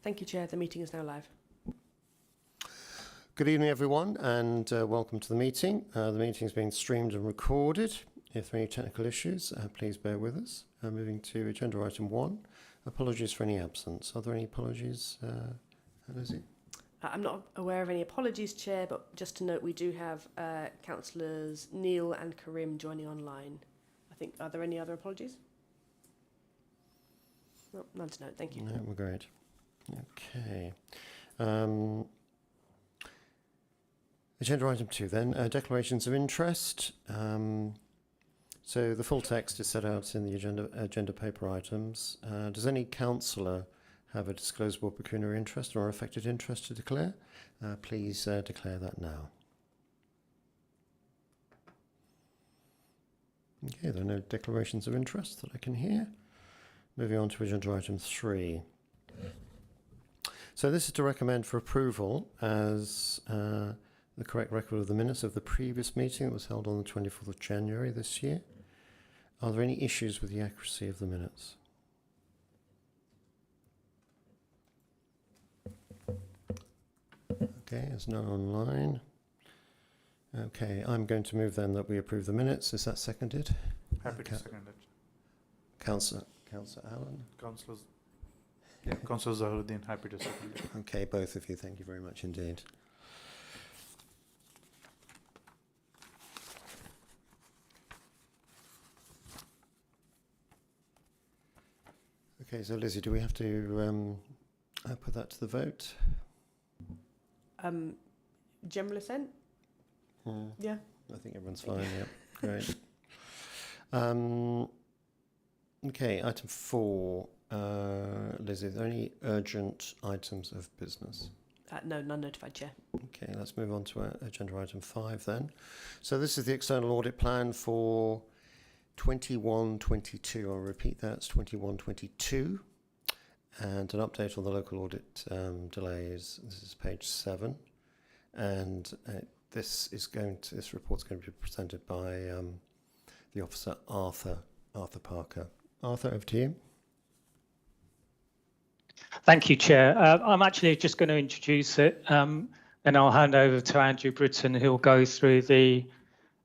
Thank you, Chair. The meeting is now live. Good evening, everyone, and welcome to the meeting. The meeting is being streamed and recorded. If there are any technical issues, please bear with us. Moving to agenda item 1, apologies for any absence. Are there any apologies, Lizzie? I'm not aware of any apologies, Chair, but just to note, we do have Councillors Neil and Karim joining online. I think, are there any other apologies? No, none to note. Thank you. No, we're great. Okay. Agenda item 2 then, declarations of interest. So the full text is set out in the agenda paper items. Does any councillor have a disclosable pecuniary interest or affected interest to declare? Please declare that now. Okay, there are no declarations of interest that I can hear. Moving on to agenda item 3. So this is to recommend for approval as the correct record of the minutes of the previous meeting that was held on the 24th of January this year. Are there any issues with the accuracy of the minutes? Okay, there's none online. Okay, I'm going to move then that we approve the minutes. Is that seconded? Happy to second it. Councillor Allen? Councillor Zaharuddin, happy to second it. Okay, both of you, thank you very much indeed. Okay, so Lizzie, do we have to put that to the vote? General assent? Yeah. I think everyone's fine, yeah, great. Okay, item 4. Lizzie, are there any urgent items of business? No, none notified, Chair. Okay, let's move on to agenda item 5 then. So this is the external audit plan for 21-22. I'll repeat that, it's 21-22. And an update on the local audit delays. This is page 7. And this report's going to be presented by the officer Arthur Parker. Arthur, over to you. Thank you, Chair. I'm actually just going to introduce it, and I'll hand over to Andrew Britton, who'll go through the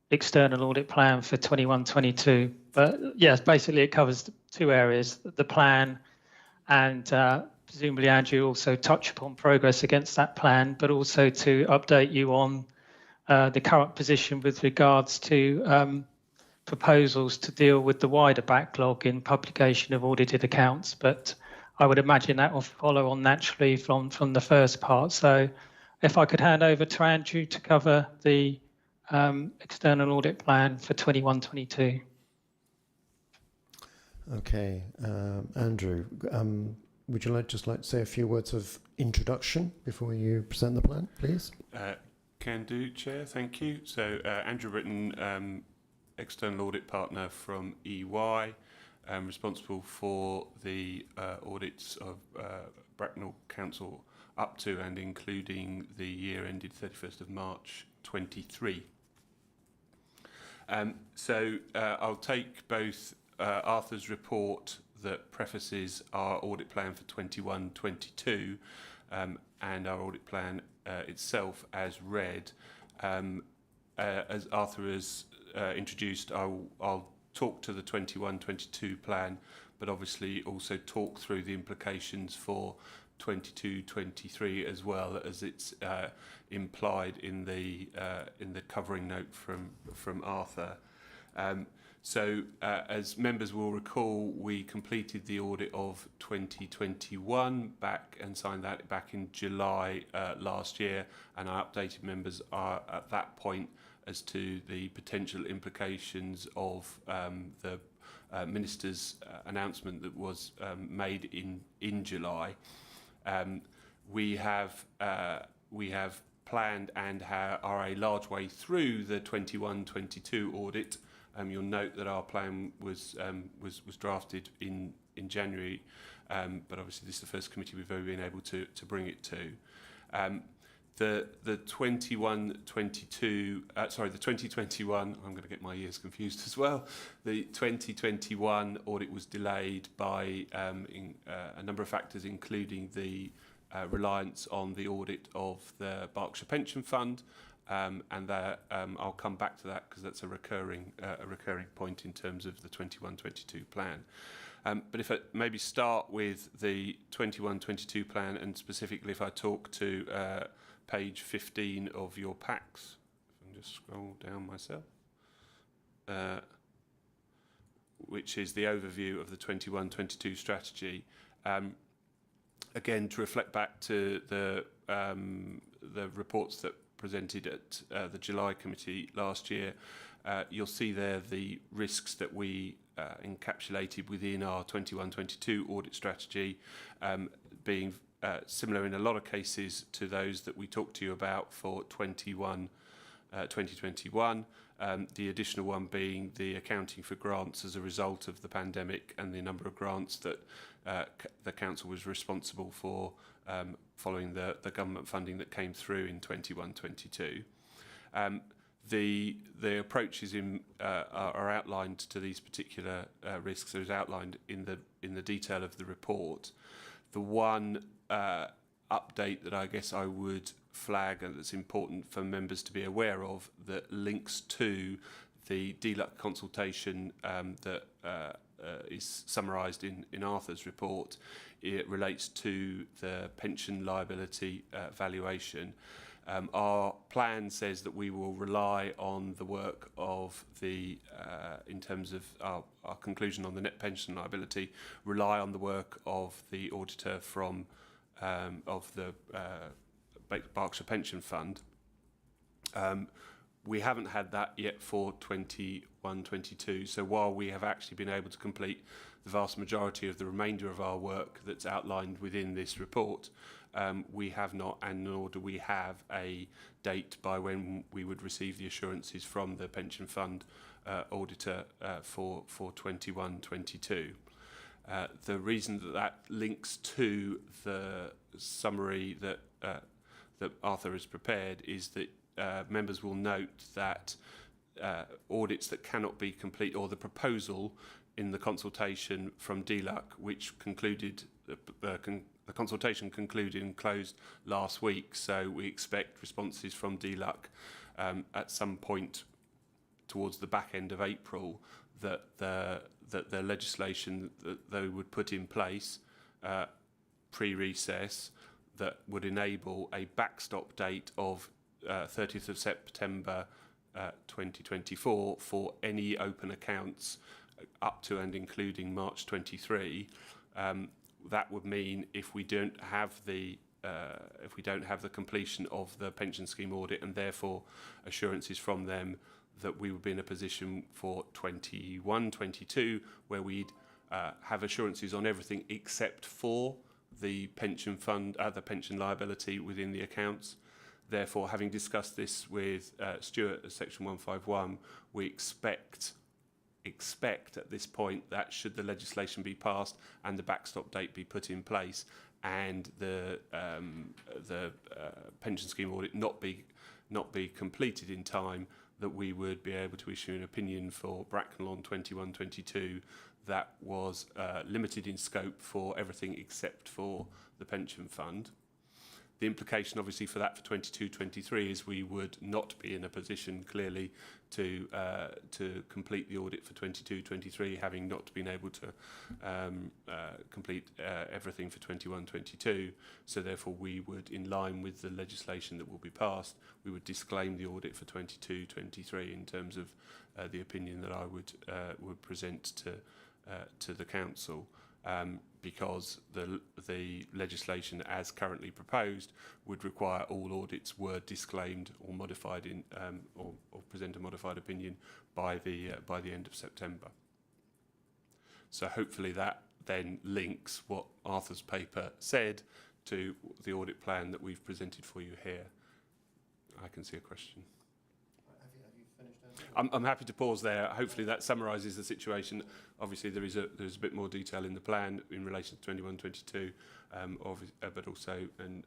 external audit plan for 21-22. But yes, basically it covers 2 areas: the plan, and presumably Andrew also touch upon progress against that plan, but also to update you on the current position with regards to proposals to deal with the wider backlog in publication of audited accounts. But I would imagine that will follow on naturally from the first part. So if I could hand over to Andrew to cover the external audit plan for 21-22. Okay, Andrew, would you like to say a few words of introduction before you present the plan, please? Can do, Chair, thank you. So Andrew Britton, external audit partner from EY, responsible for the audits of Bracknell Council up to and including the year ended 31st of March 23. So I'll take both Arthur's report that prefaces our audit plan for 21-22 and our audit plan itself as read. As Arthur has introduced, I'll talk to the 21-22 plan, but obviously also talk through the implications for 22-23 as well, as it's implied in the covering note from Arthur. So as members will recall, we completed the audit of 2021 and signed that back in July last year, and I updated members at that point as to the potential implications of the Minister's announcement that was made in July. We have planned and are a large way through the 21-22 audit. You'll note that our plan was drafted in January, but obviously this is the first committee we've ever been able to bring it to. The 2021, I'm going to get my years confused as well. The 2021 audit was delayed by a number of factors, including the reliance on the audit of the Berkshire Pension Fund, and that, I'll come back to that because that's a recurring point in terms of the 21-22 plan. But if I maybe start with the 21-22 plan, and specifically if I talk to page 15 of your packs, if I can just scroll down myself, which is the overview of the 21-22 strategy. Again, to reflect back to the reports that presented at the July committee last year, you'll see there the risks that we encapsulated within our 21-22 audit strategy, being similar in a lot of cases to those that we talked to you about for 2021. The additional one being the accounting for grants as a result of the pandemic and the number of grants that the council was responsible for following the government funding that came through in 21-22. The approaches are outlined to these particular risks. They're outlined in the detail of the report. The one update that I guess I would flag and that's important for members to be aware of, that links to the DLUC consultation that is summarised in Arthur's report. It relates to the pension liability valuation. Our plan says that we will rely on the work of the, in terms of our conclusion on the net pension liability, rely on the work of the auditor from of the Berkshire Pension Fund. We haven't had that yet for 21-22, so while we have actually been able to complete the vast majority of the remainder of our work that's outlined within this report, we have not, and nor do we have a date by when we would receive the assurances from the pension fund auditor for 21-22. The reason that links to the summary that Arthur has prepared is that members will note that audits that cannot be complete, or the proposal in the consultation from DLUC, which concluded, the consultation concluded and closed last week, so we expect responses from DLUC at some point towards the back end of April, that the legislation that they would put in place pre-recess that would enable a backstop date of 30th of September 2024 for any open accounts up to and including March 23. That would mean if we don't have the completion of the pension scheme audit and therefore assurances from them, that we would be in a position for 21-22 where we'd have assurances on everything except for the pension fund, the pension liability within the accounts. Therefore, having discussed this with Stuart at Section 151, we expect at this point that should the legislation be passed and the backstop date be put in place, and the pension scheme audit not be completed in time, that we would be able to issue an opinion for Bracknell on 21-22 that was limited in scope for everything except for the pension fund. The implication, obviously, for that for 22-23 is we would not be in a position, clearly, to complete the audit for 22-23, having not been able to complete everything for 21-22. So, therefore, we would, in line with the legislation that will be passed, we would disclaim the audit for 22-23 in terms of the opinion that I would present to the council. Because the legislation as currently proposed would require all audits were disclaimed or modified in or present a modified opinion by the end of September. So hopefully that then links what Arthur's paper said to the audit plan that we've presented for you here. I can see a question. Have you finished I'm happy to pause there. Hopefully that summarises the situation. Obviously there's a bit more detail in the plan in relation to 21-22, but also, and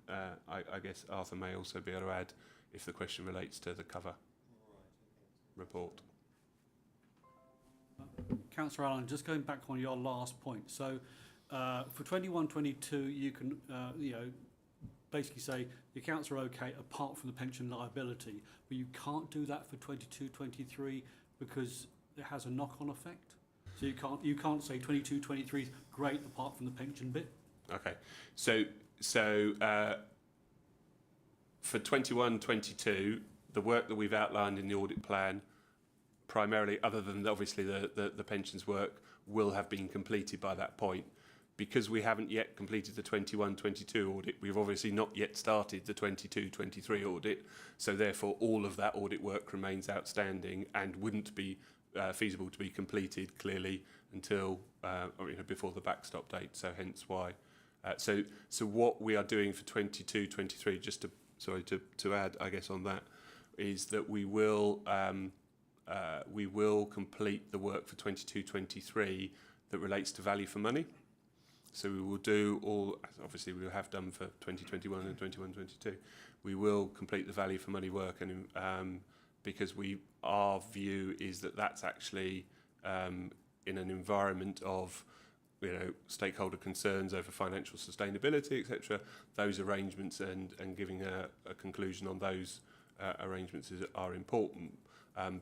I guess Arthur may also be able to add if the question relates to the cover report. Councillor Allen, just going back on your last point. So for 21-22, you can, basically say the accounts are okay apart from the pension liability, but you can't do that for 22-23 because it has a knock-on effect. So you can't say 22-23 is great apart from the pension bit. Okay, so for 21-22, the work that we've outlined in the audit plan, primarily, other than obviously the pensions work, will have been completed by that point. Because we haven't yet completed the 21-22 audit, we've obviously not yet started the 22-23 audit, so therefore all of that audit work remains outstanding and wouldn't be feasible to be completed clearly until before the backstop date. So hence why. So what we are doing for 22-23, just to add, I guess, on that, is that we will complete the work for 22-23 that relates to value for money. So we will do all, obviously we have done for 2021 and 21-22. We will complete the value for money work, and because our view is that that's actually in an environment of stakeholder concerns over financial sustainability, etc. Those arrangements and giving a conclusion on those arrangements are important.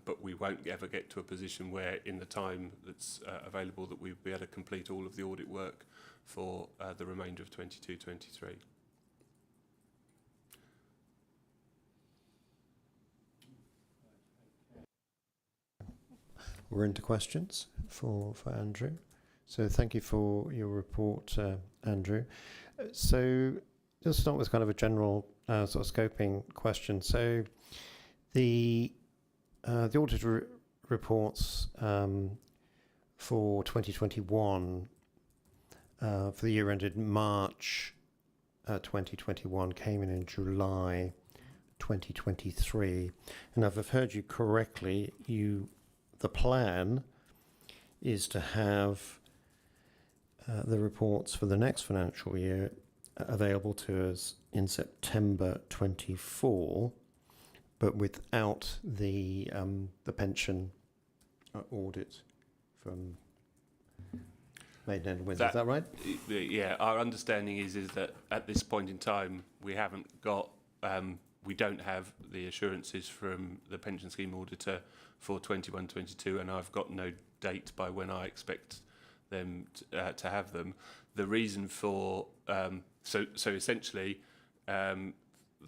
But we won't ever get to a position where, in the time that's available, that we'll be able to complete all of the audit work for the remainder of 22-23. We're into questions for Andrew. So thank you for your report, Andrew. So let's start with kind of a general sort of scoping question. So the audit reports for 2021 for the year ended March 2021 came in July 2023. And if I've heard you correctly, the plan is to have the reports for the next financial year available to us in September 24, but without the pension audit from Maidenhead and Windsor. Is that right? Yeah, our understanding is that at this point in time we haven't got, we don't have the assurances from the pension scheme auditor for 21-22, and I've got no date by when I expect them to have them. The reason for so essentially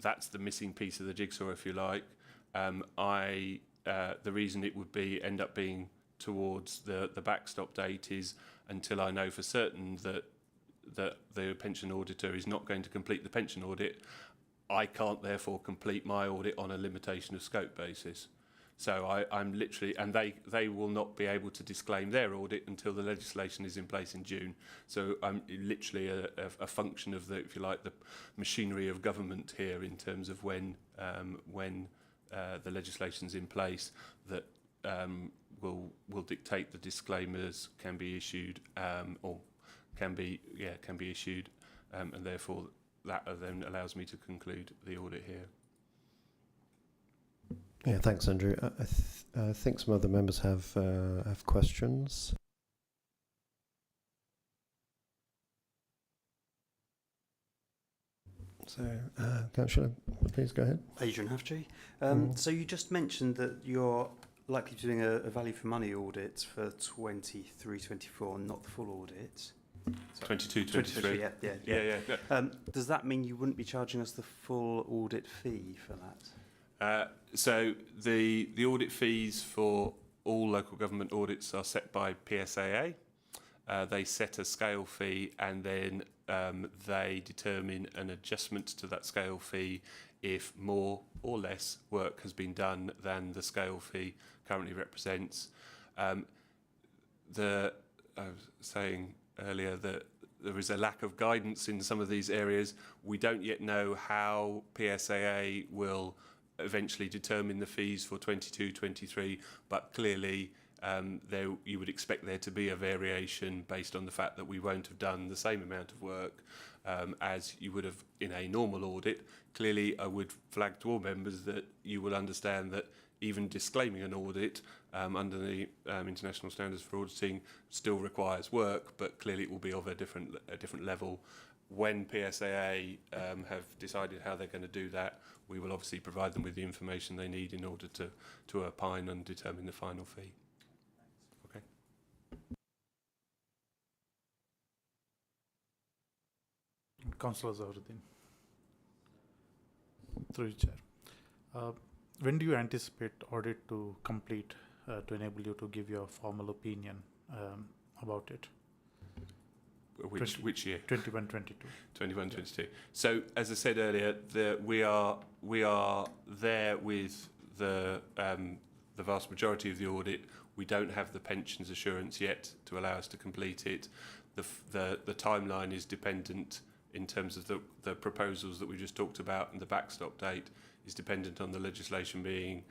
that's the missing piece of the jigsaw, if you like. The reason it would end up being towards the backstop date is until I know for certain that the pension auditor is not going to complete the pension audit, I can't therefore complete my audit on a limitation of scope basis. So I'm literally, and they will not be able to disclaim their audit until the legislation is in place in June. So I'm literally a function of if you like, the machinery of government here in terms of when the legislation's in place that will dictate the disclaimers can be issued or can be issued, and therefore that then allows me to conclude the audit here. Yeah, thanks, Andrew. I think some other members have questions. So, Councillor, please go ahead. Adrian Hafji. So you just mentioned that you're likely to be doing a value for money audit for 23-24, not the full audit. 22-23. Yeah. Does that mean you wouldn't be charging us the full audit fee for that? So the audit fees for all local government audits are set by PSAA. They set a scale fee, and then they determine an adjustment to that scale fee if more or less work has been done than the scale fee currently represents. I was saying earlier that there is a lack of guidance in some of these areas. We don't yet know how PSAA will eventually determine the fees for 22-23, but clearly you would expect there to be a variation based on the fact that we won't have done the same amount of work as you would have in a normal audit. Clearly, I would flag to all members that you will understand that even disclaiming an audit under the international standards for auditing still requires work, but clearly it will be of a different level. When PSAA have decided how they're going to do that, we will obviously provide them with the information they need in order to opine and determine the final fee. Okay. Councillor Zaharuddin. Through you, Chair. When do you anticipate audit to complete to enable you to give your formal opinion about it? Which year? 21-22. 21-22. So, as I said earlier, we are there with the vast majority of the audit. We don't have the pensions assurance yet to allow us to complete it. The timeline is dependent in terms of the proposals that we just talked about, and the backstop date is dependent on the legislation being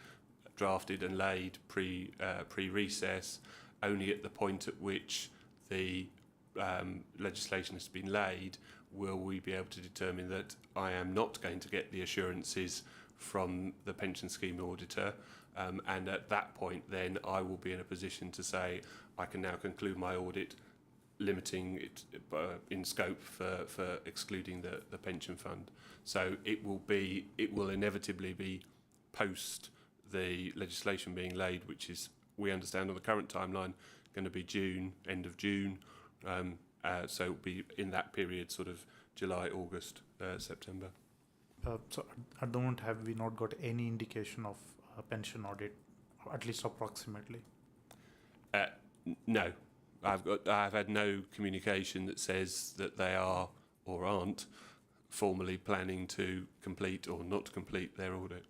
drafted and laid pre-recess. Only at the point at which the legislation has been laid will we be able to determine that I am not going to get the assurances from the pension scheme auditor, and at that point then I will be in a position to say I can now conclude my audit, limiting it in scope for excluding the pension fund. So it will inevitably be post the legislation being laid, which is, we understand on the current timeline, going to be June, end of June. So it'll be in that period, sort of July, August, September. So at the moment, have we not got any indication of a pension audit, at least approximately? No. I've had no communication that says that they are or aren't formally planning to complete or not complete their audit.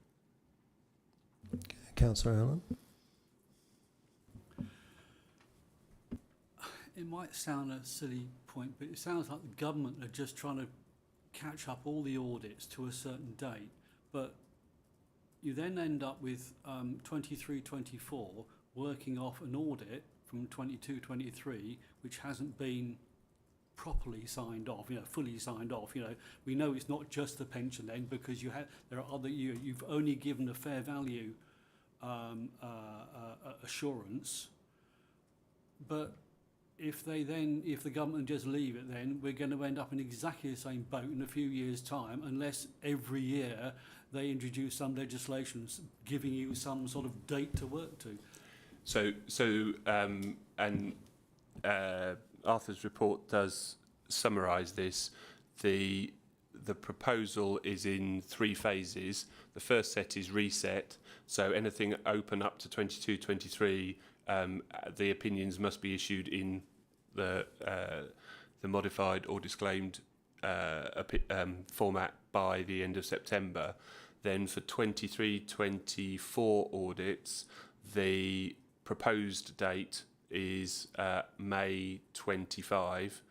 Councillor Allen? It might sound a silly point, but it sounds like the government are just trying to catch up all the audits to a certain date. But you then end up with 23-24 working off an audit from 22-23, which hasn't been properly signed off, fully signed off. We know it's not just the pension then, because there are other, you've only given a fair value assurance. But if the government just leave it, then we're going to end up in exactly the same boat in a few years' time, unless every year they introduce some legislations giving you some sort of date to work to. Arthur's report does summarise this. The proposal is in 3 phases. The first set is reset. So anything open up to 22-23, the opinions must be issued in the modified or disclaimed format by the end of September. Then for 23-24 audits, the proposed date is May 25,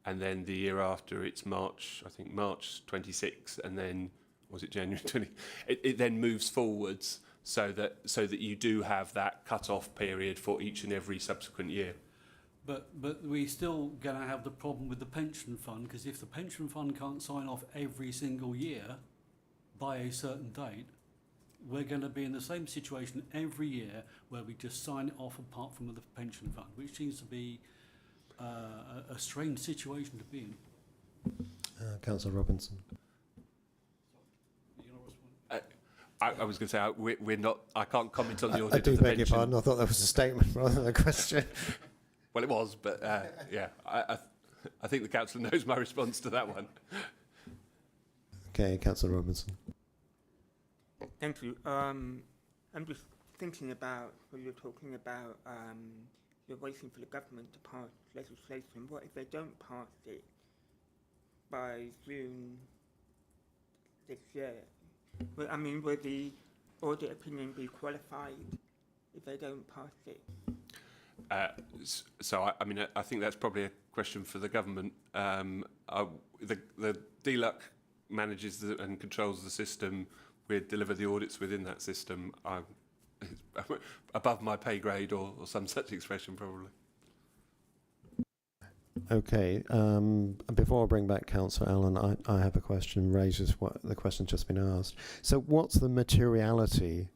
and then the year after it's March 26, and then was it January 20? It then moves forwards so that you do have that cut-off period for each and every subsequent year. But we still going to have the problem with the pension fund, because if the pension fund can't sign off every single year by a certain date, we're going to be in the same situation every year where we just sign it off apart from the pension fund, which seems to be a strange situation to be in. Councillor Robinson. I was going to say we're not. I can't comment on the audit. I do of the beg your pension. pardon. I thought that was a statement rather than a question. Well, it was, but yeah, I think the councillor knows my response to that one. Okay, Councillor Robinson. Thank you. I'm just thinking about what you're talking about. You're waiting for the government to pass legislation. What if they don't pass it by June this year? Will the audit opinion be qualified if they don't pass it? I think that's probably a question for the government. The DLUC manages and controls the system we'd deliver the audits within that system, it's above my pay grade or some such expression probably. Okay. Before I bring back Councillor Allen, I have a question. Raises what the question's just been asked. So, what's the materiality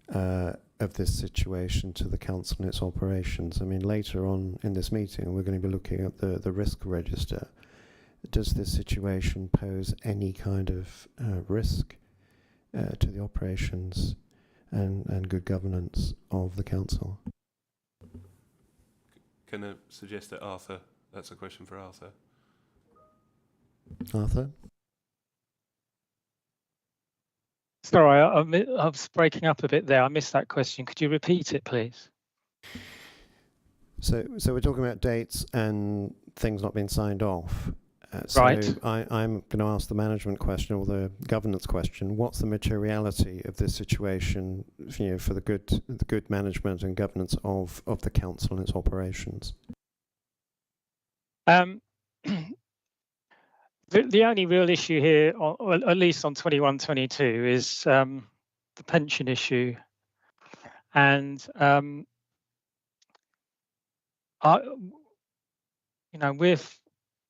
of this situation to the council and its operations? I mean, later on in this meeting, we're going to be looking at the risk register. Does this situation pose any kind of risk to the operations and good governance of the council? Can I suggest that Arthur? That's a question for Arthur. Arthur? Sorry, I was breaking up a bit there. I missed that question. Could you repeat it, please? So we're talking about dates and things not being signed off. Right. So I'm going to ask the management question or the governance question. What's the materiality of this situation, for the good management and governance of the council and its operations? The only real issue here, or at least on 21-22, is the pension issue, and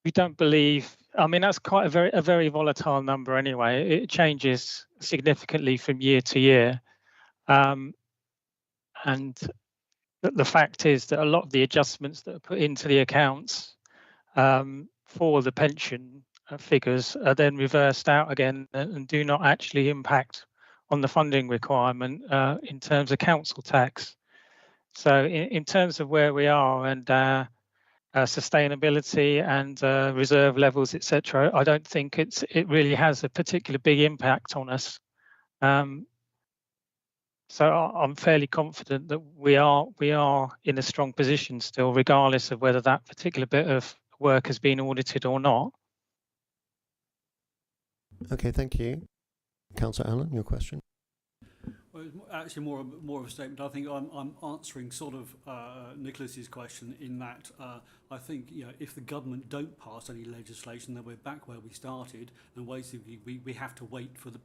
we don't believe. I mean, that's quite a very volatile number anyway. It changes significantly from year to year, and the fact is that a lot of the adjustments that are put into the accounts for the pension figures are then reversed out again and do not actually impact on the funding requirement in terms of council tax. So in terms of where we are and sustainability and reserve levels, etc., I don't think it really has a particular big impact on us. So I'm fairly confident that we are in a strong position still, regardless of whether that particular bit of work has been audited or not. Okay, thank you. Councillor Allen, your question? Well, it's actually more of a statement. I think I'm answering sort of Nicholas's question in that I think if the government don't pass any legislation, then we're back where we started, and basically we have to wait for the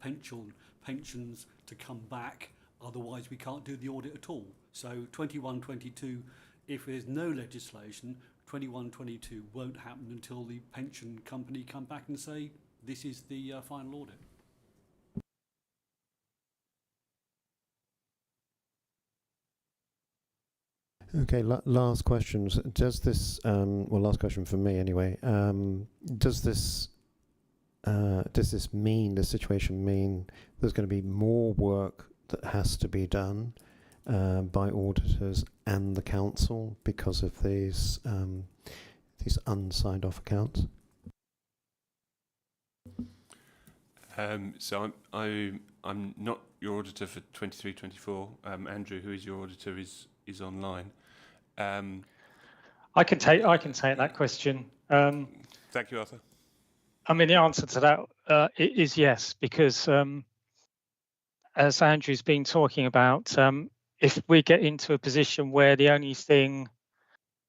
pensions to come back. Otherwise, we can't do the audit at all. So 21-22, if there's no legislation, 21-22 won't happen until the pension company come back and say this is the final audit. Okay, last questions. Does this, last question for me anyway, does this situation mean there's going to be more work that has to be done by auditors and the council because of these unsigned off accounts? So I'm not your auditor for 23-24. Andrew, who is your auditor, is online. I can take that question. Thank you, Arthur. I mean, the answer to that is yes, because as Andrew's been talking about, if we get into a position where the only thing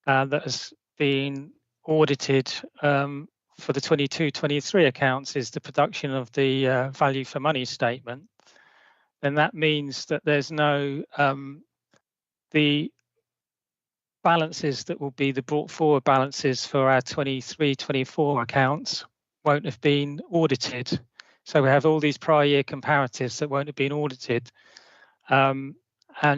that has been audited for the 22-23 accounts is the production of the value for money statement, then that means that there's no the balances that will be the brought forward balances for our 23-24 accounts won't have been audited. So we have all these prior year comparatives that won't have been audited. And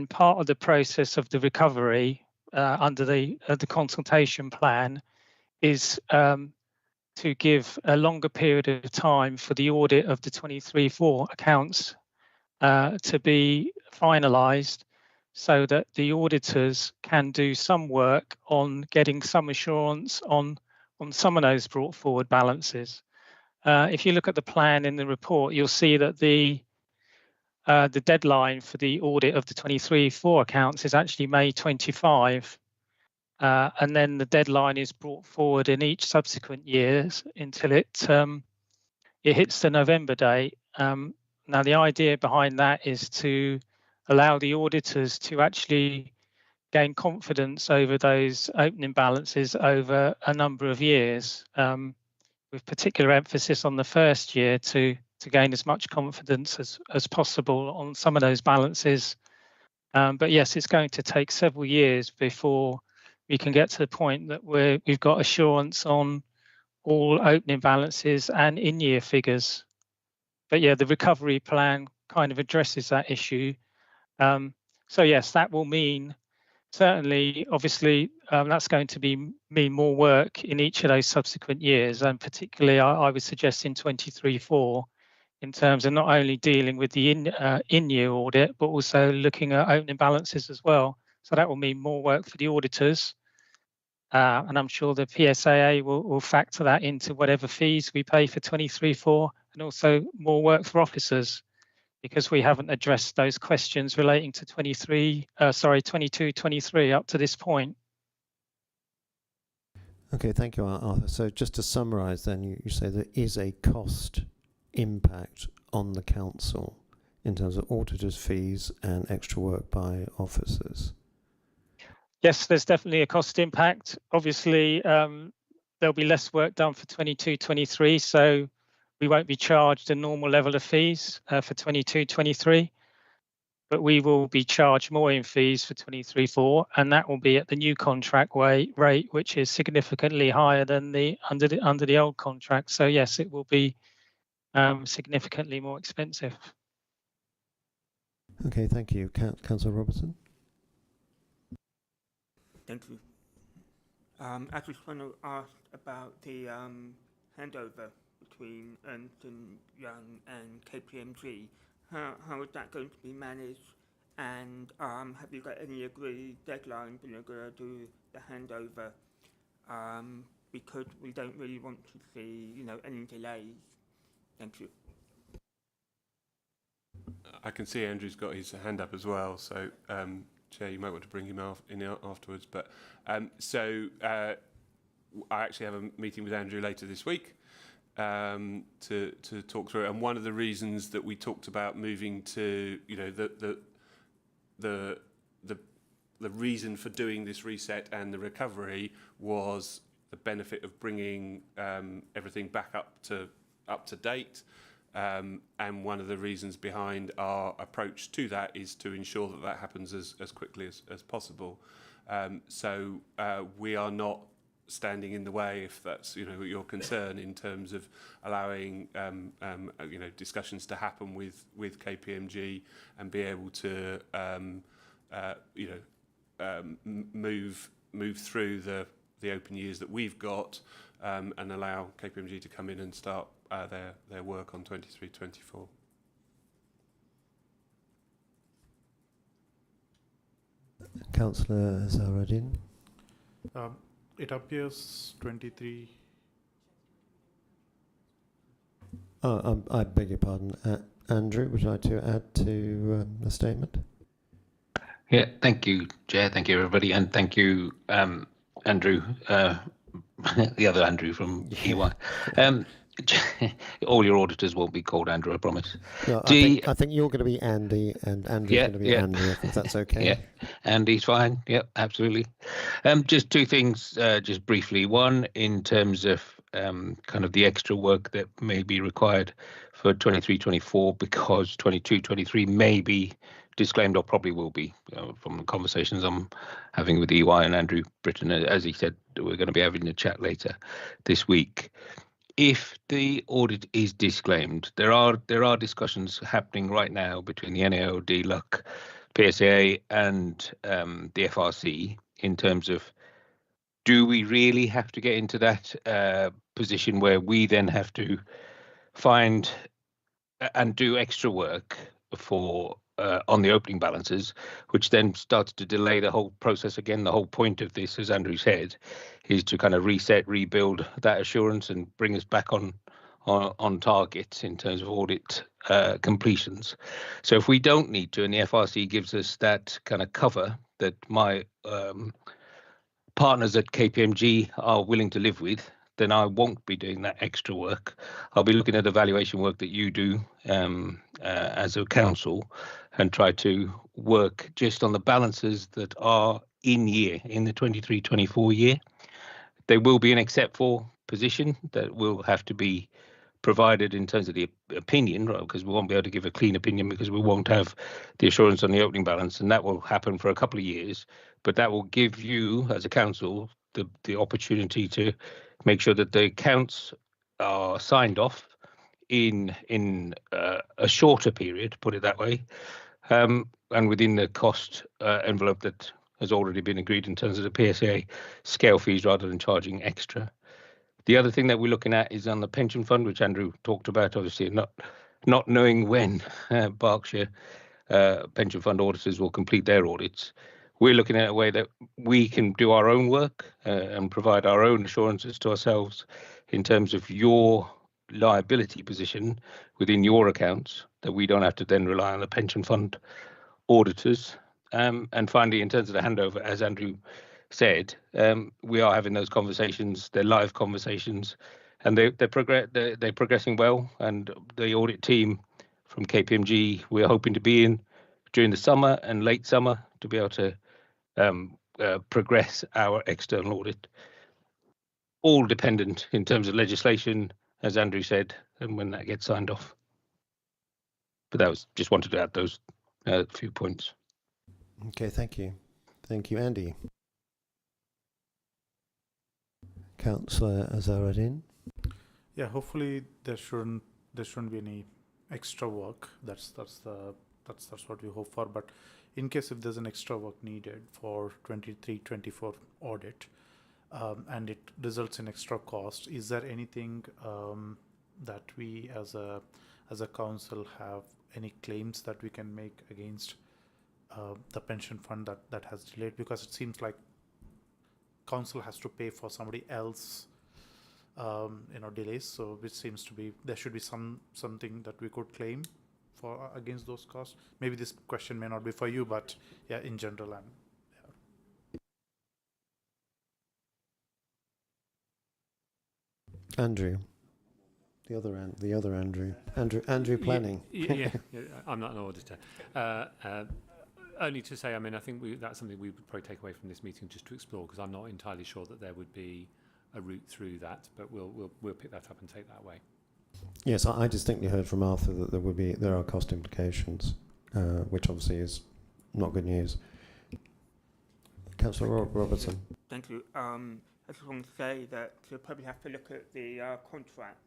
part of the process of the recovery under the consultation plan is to give a longer period of time for the audit of the 23-24 accounts to be finalised, so that the auditors can do some work on getting some assurance on some of those brought forward balances. If you look at the plan in the report, you'll see that the deadline for the audit of the 23-24 accounts is actually May 25, and then the deadline is brought forward in each subsequent years until it hits the November date. Now, the idea behind that is to allow the auditors to actually gain confidence over those opening balances over a number of years, with particular emphasis on the first year to to gain as much confidence as possible on some of those balances. But yes, it's going to take several years before we can get to the point that we've got assurance on all opening balances and in-year figures. But yeah, the recovery plan kind of addresses that issue. So yes, that will mean certainly, obviously, that's going to mean more work in each of those subsequent years, and particularly I would suggest in 23/4, in terms of not only dealing with the in-year audit, but also looking at opening balances as well. So that will mean more work for the auditors. And I'm sure the PSAA will factor that into whatever fees we pay for 23/4, and also more work for officers, because we haven't addressed those questions relating to 22/23 up to this point. Okay, thank you, Arthur. So just to summarise then, you say there is a cost impact on the council in terms of auditors' fees and extra work by officers. Yes, there's definitely a cost impact. Obviously, there'll be less work done for 22/23, so we won't be charged a normal level of fees for 22/23, but we will be charged more in fees for 23/4, and that will be at the new contract rate, which is significantly higher than under the old contract. So yes, it will be significantly more expensive. Okay, thank you. Councillor Robertson? Thank you. I just want to ask about the handover between Ernst & Young and KPMG. How is that going to be managed? And have you got any agreed deadline when you're going to do the handover? Because we don't really want to see, any delays. Thank you. I can see Andrew's got his hand up as well, so Chair, you might want to bring him in afterwards. But I actually have a meeting with Andrew later this week to talk through it. And one of the reasons that we talked about moving to, the reason for doing this reset and the recovery was the benefit of bringing everything back up to date. And one of the reasons behind our approach to that is to ensure that happens as quickly as possible. So we are not standing in the way, if that's your concern, in terms of allowing discussions to happen with KPMG and be able to move through the open years that we've got and allow KPMG to come in and start their work on 23/24. Councillor Zahraddin? It appears 23. I beg your pardon. Andrew, would you like to add to the statement? Yeah, thank you, Chair. Thank you, everybody. And thank you, Andrew, the other Andrew from EY. All your auditors won't be called Andrew, I promise. No, I think you're going to be Andy, and Andrew's going to be Andrew, if that's okay. Yeah, Andy's fine. Yep, absolutely. Just two things, just briefly. One, in terms of kind of the extra work that may be required for 23/24, because 22/23 may be disclaimed, or probably will be, from the conversations I'm having with EY and Andrew Britton. As he said, we're going to be having a chat later this week. If the audit is disclaimed, there are discussions happening right now between the NAOD, LUC, PSA and the FRC in terms of, do we really have to get into that position where we then have to find and do extra work for on the opening balances, which then starts to delay the whole process again. The whole point of this, as Andrew said, is to kind of reset, rebuild that assurance and bring us back on target in terms of audit completions. So if we don't need to, and the FRC gives us that kind of cover that my partners at KPMG are willing to live with, then I won't be doing that extra work. I'll be looking at evaluation work that you do as a council and try to work just on the balances that are in the 23/24 year. There will be an except for position that will have to be provided in terms of the opinion, right, because we won't be able to give a clean opinion because we won't have the assurance on the opening balance, and that will happen for a couple of years. But that will give you, as a council, the opportunity to make sure that the accounts are signed off in a shorter period, put it that way, and within the cost envelope that has already been agreed in terms of the PSA scale fees rather than charging extra. The other thing that we're looking at is on the pension fund, which Andrew talked about, obviously not knowing when Berkshire pension fund auditors will complete their audits. We're looking at a way that we can do our own work and provide our own assurances to ourselves in terms of your liability position within your accounts, that we don't have to then rely on the pension fund auditors. And finally, in terms of the handover, as Andrew said, we are having those conversations. They're live conversations, and they're progressing well. And the audit team from KPMG, we're hoping to be in during the summer and late summer to be able to progress our external audit. All dependent in terms of legislation, as Andrew said, and when that gets signed off. But that was just wanted to add those few points. Okay, thank you. Thank you, Andy. Councillor Azharuddin. Yeah, hopefully there shouldn't be any extra work. That's what we hope for. But in case if there's an extra work needed for 23-24 audit, and it results in extra cost, is there anything that we as a council have any claims that we can make against the pension fund that has delayed? Because it seems like council has to pay for somebody else delays, so which seems to be there should be something that we could claim for against those costs. Maybe this question may not be for you, but yeah, in general. And Andrew, the other Andrew Planning. Yeah, I'm not an auditor. Only to say, I mean, I think that's something we would probably take away from this meeting just to explore, because I'm not entirely sure that there would be a route through that, but we'll pick that up and take that away. Yes, I distinctly heard from Arthur that there are cost implications, which obviously is not good news. Councillor Robertson. Thank you. I just want to say that you'll probably have to look at the contract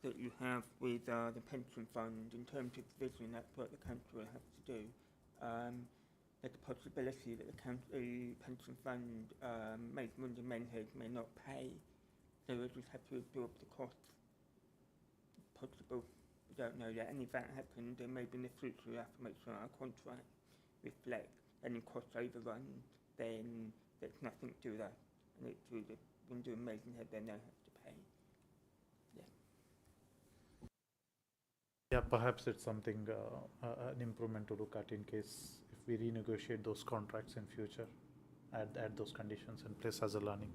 that you have with the pension fund in terms of provision. That's what the council will have to do. There's a possibility that the pension fund may not pay, so we'll just have to absorb the costs. Possible, we don't know yet. And if that happens, then maybe in the future we have to make sure our contract reflects any cost overrun, then there's nothing to do that. And it's through the window of Maidenhead, then they'll have to pay. yeah, perhaps it's something an improvement to look at in case if we renegotiate those contracts in future, add those conditions in place as a learning.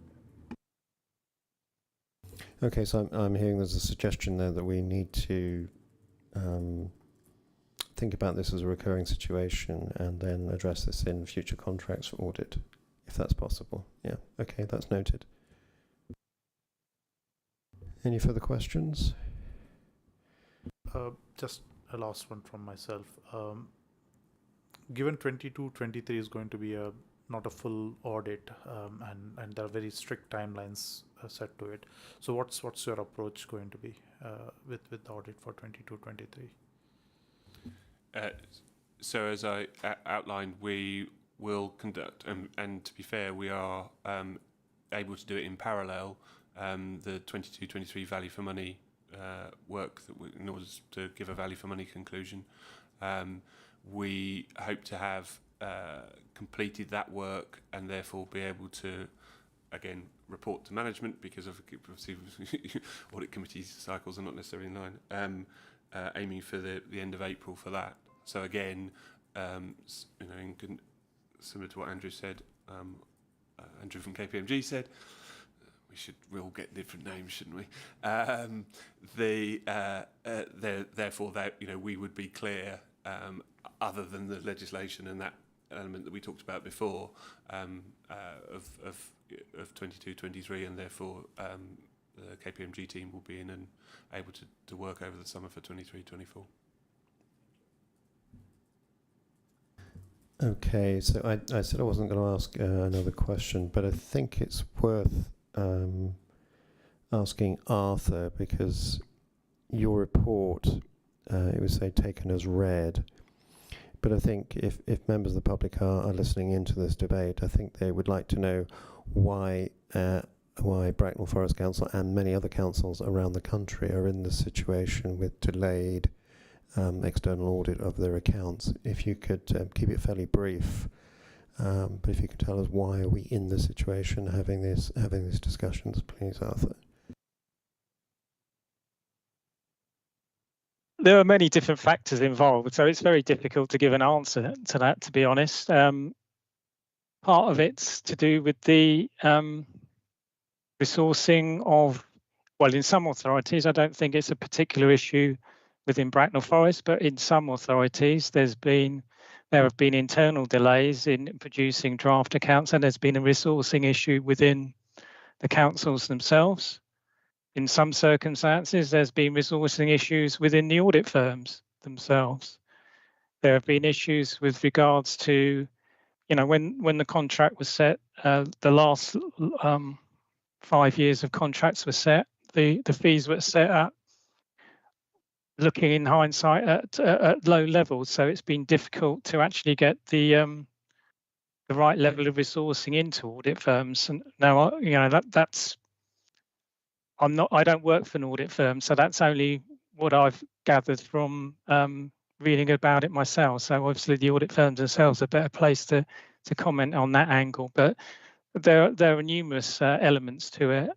Okay, so I'm hearing there's a suggestion there that we need to think about this as a recurring situation and then address this in future contracts for audit, if that's possible. Yeah, okay, that's noted. Any further questions? Just a last one from myself. Given 22-23 is going to be not a full audit, and there are very strict timelines set to it. So what's your approach going to be with the audit for 22-23? So as I outlined, we will conduct, and to be fair, we are able to do it in parallel. The 22-23 value for money work in order to give a value for money conclusion. We hope to have completed that work and therefore be able to again report to management, because obviously audit committee cycles are not necessarily in line, aiming for the end of April for that. So again, similar to what Andrew said, Andrew from KPMG said, we all get different names, shouldn't we? Therefore, that we would be clear, other than the legislation and that element that we talked about before, of 22-23, and therefore the KPMG team will be in and able to work over the summer for 23-24. Okay, so I said I wasn't going to ask another question, but I think it's worth asking Arthur, because your report, it would say taken as read, but I think if members of the public are listening into this debate, I think they would like to know why Bracknell Forest Council and many other councils around the country are in this situation with delayed external audit of their accounts. If you could keep it fairly brief, but if you could tell us why are we in this situation, having these discussions, please, Arthur. There are many different factors involved, so it's very difficult to give an answer to that, to be honest. Part of it's to do with the resourcing of, well, in some authorities, I don't think it's a particular issue within Bracknell Forest, but in some authorities, there have been internal delays in producing draft accounts, and there's been a resourcing issue within the councils themselves. In some circumstances, there's been resourcing issues within the audit firms themselves. There have been issues with regards to, when the contract was set, the last 5 years of contracts were set, the fees were set at, looking in hindsight, at low levels. So it's been difficult to actually get the right level of resourcing into audit firms. And now, that's, I don't work for an audit firm, so that's only what I've gathered from reading about it myself. So obviously the audit firms themselves are a better place to comment on that angle. But there are numerous elements to it.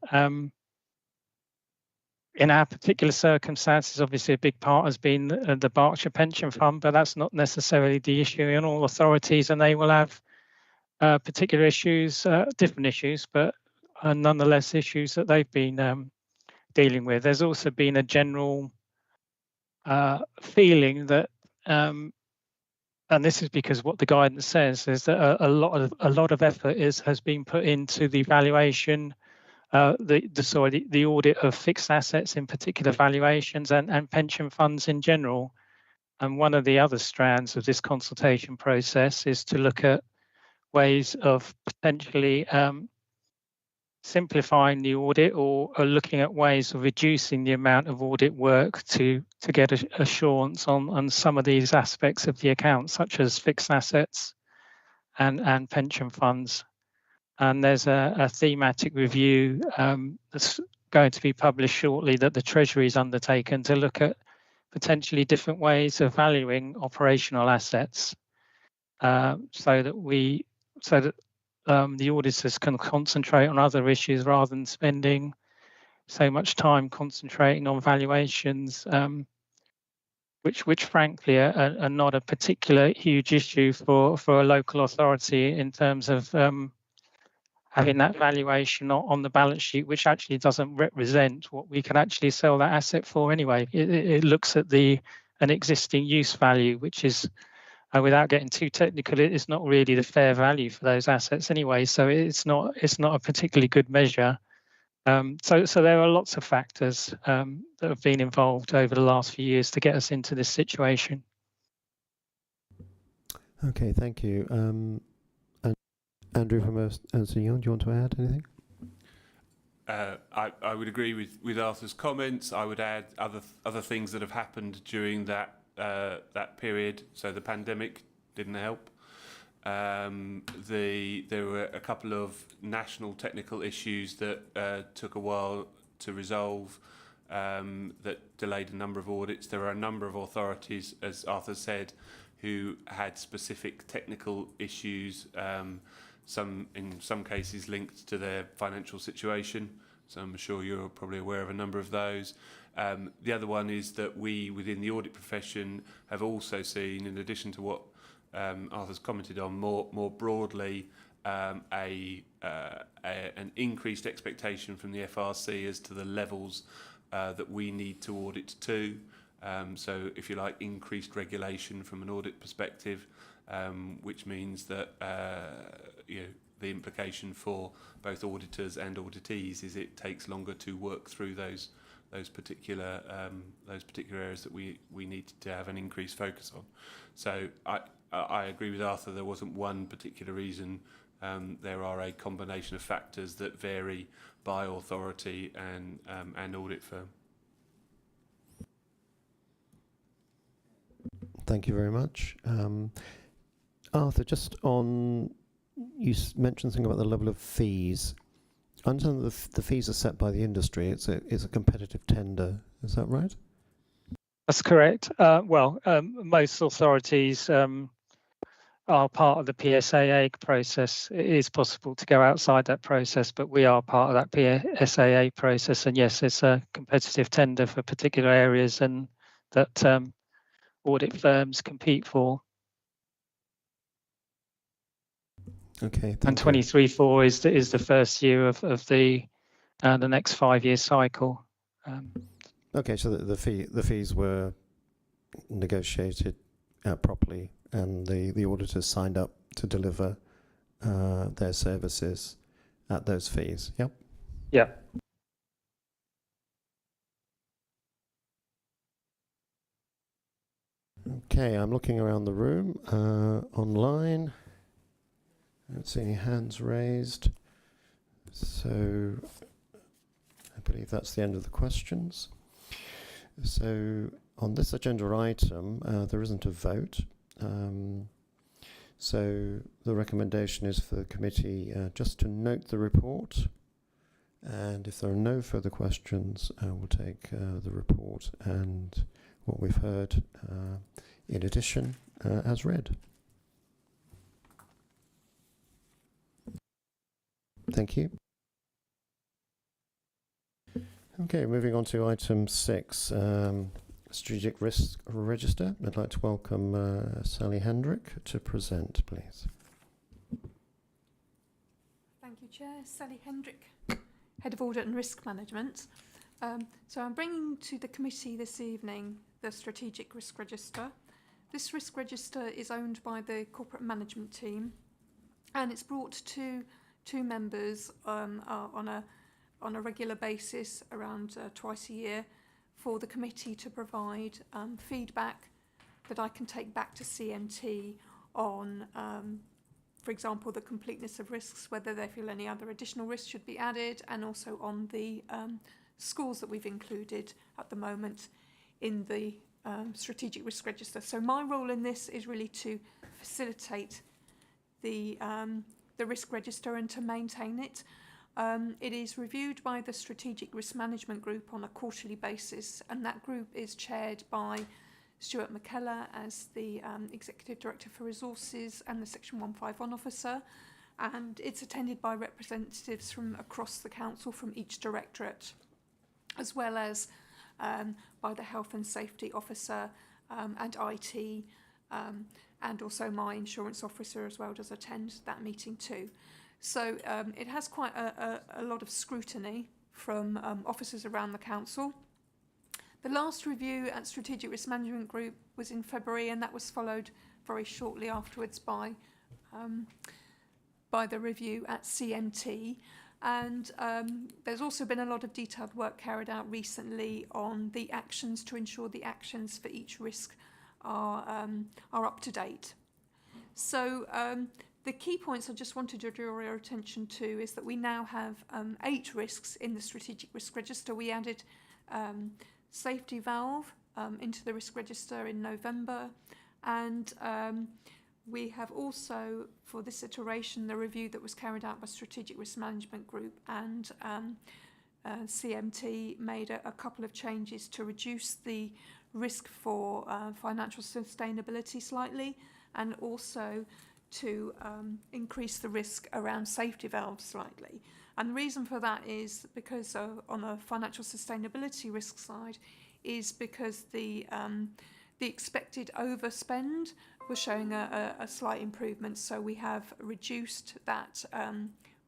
In our particular circumstances, obviously a big part has been the Berkshire Pension Fund, but that's not necessarily the issue in all authorities, and they will have particular issues, different issues, but nonetheless issues that they've been dealing with. There's also been a general feeling that, and this is because what the guidance says is that a lot of effort has been put into the valuation, the audit of fixed assets, in particular valuations, and pension funds in general. And one of the other strands of this consultation process is to look at ways of potentially simplifying the audit, or looking at ways of reducing the amount of audit work to get assurance on some of these aspects of the account, such as fixed assets and pension funds. And there's a thematic review that's going to be published shortly that the Treasury's undertaken to look at potentially different ways of valuing operational assets, so that the auditors can concentrate on other issues rather than spending so much time concentrating on valuations, which frankly are not a particular huge issue for a local authority in terms of having that valuation on the balance sheet, which actually doesn't represent what we can actually sell that asset for anyway. It looks at an existing use value, which is, without getting too technical, it's not really the fair value for those assets anyway. So it's not a particularly good measure. So there are lots of factors that have been involved over the last few years to get us into this situation. Okay, thank you. And Andrew from Ernst & Young, do you want to add anything? I would agree with Arthur's comments. I would add other things that have happened during that period. So the pandemic didn't help. There were a couple of national technical issues that took a while to resolve, that delayed a number of audits. There are a number of authorities, as Arthur said, who had specific technical issues, in some cases linked to their financial situation. So I'm sure you're probably aware of a number of those. The other one is that we, within the audit profession, have also seen, in addition to what Arthur's commented on more broadly, an increased expectation from the FRC as to the levels that we need to audit to. So, if you like, increased regulation from an audit perspective, which means that the implication for both auditors and auditees is it takes longer to work through those particular areas that we need to have an increased focus on. So I agree with Arthur. There wasn't one particular reason. There are a combination of factors that vary by authority and audit firm. Thank you very much. Arthur, just on, you mentioned something about the level of fees. I understand that the fees are set by the industry. It's a competitive tender. Is that right? That's correct. Most authorities are part of the PSAA process. It is possible to go outside that process, but we are part of that PSAA process. And yes, it's a competitive tender for particular areas and that audit firms compete for. Okay, and 23-4 is the first year of the next 5-year cycle. Okay, so the fees were negotiated properly, and the auditors signed up to deliver their services at those fees. Yep. Yeah. Okay, I'm looking around the room. Online, I don't see any hands raised. So I believe that's the end of the questions. So on this agenda item, there isn't a vote. So the recommendation is for the committee just to note the report. And if there are no further questions, we'll take the report and what we've heard in addition as read. Thank you. Okay, moving on to item 6, Strategic Risk Register. I'd like to welcome Sally Hendrick to present, please. Thank you, Chair. Sally Hendrick, Head of Audit and Risk Management. So I'm bringing to the committee this evening the Strategic Risk Register. This risk register is owned by the corporate management team, and it's brought to two members on a regular basis, around twice a year, for the committee to provide feedback that I can take back to CMT on, for example, the completeness of risks, whether they feel any other additional risks should be added, and also on the scores that we've included at the moment in the Strategic Risk Register. So my role in this is really to facilitate the risk register and to maintain it. It is reviewed by the Strategic Risk Management Group on a quarterly basis, and that group is chaired by Stuart McKellar as the Executive Director for Resources and the Section 151 Officer, and it's attended by representatives from across the Council from each directorate, as well as by the Health and Safety Officer and IT, and also my insurance officer as well does attend that meeting too. So it has quite a lot of scrutiny from officers around the council. The last review at Strategic Risk Management Group was in February, and that was followed very shortly afterwards by the review at CMT. And there's also been a lot of detailed work carried out recently on the actions to ensure the actions for each risk are up to date. So the key points I just wanted to draw your attention to is that we now have 8 risks in the Strategic Risk Register. We added safety valve into the risk register in November, and we have also, for this iteration, the review that was carried out by Strategic Risk Management Group and CMT made a couple of changes to reduce the risk for financial sustainability slightly, and also to increase the risk around safety valves slightly. And the reason for that is because on a financial sustainability risk side is because the expected overspend was showing a slight improvement. So we have reduced that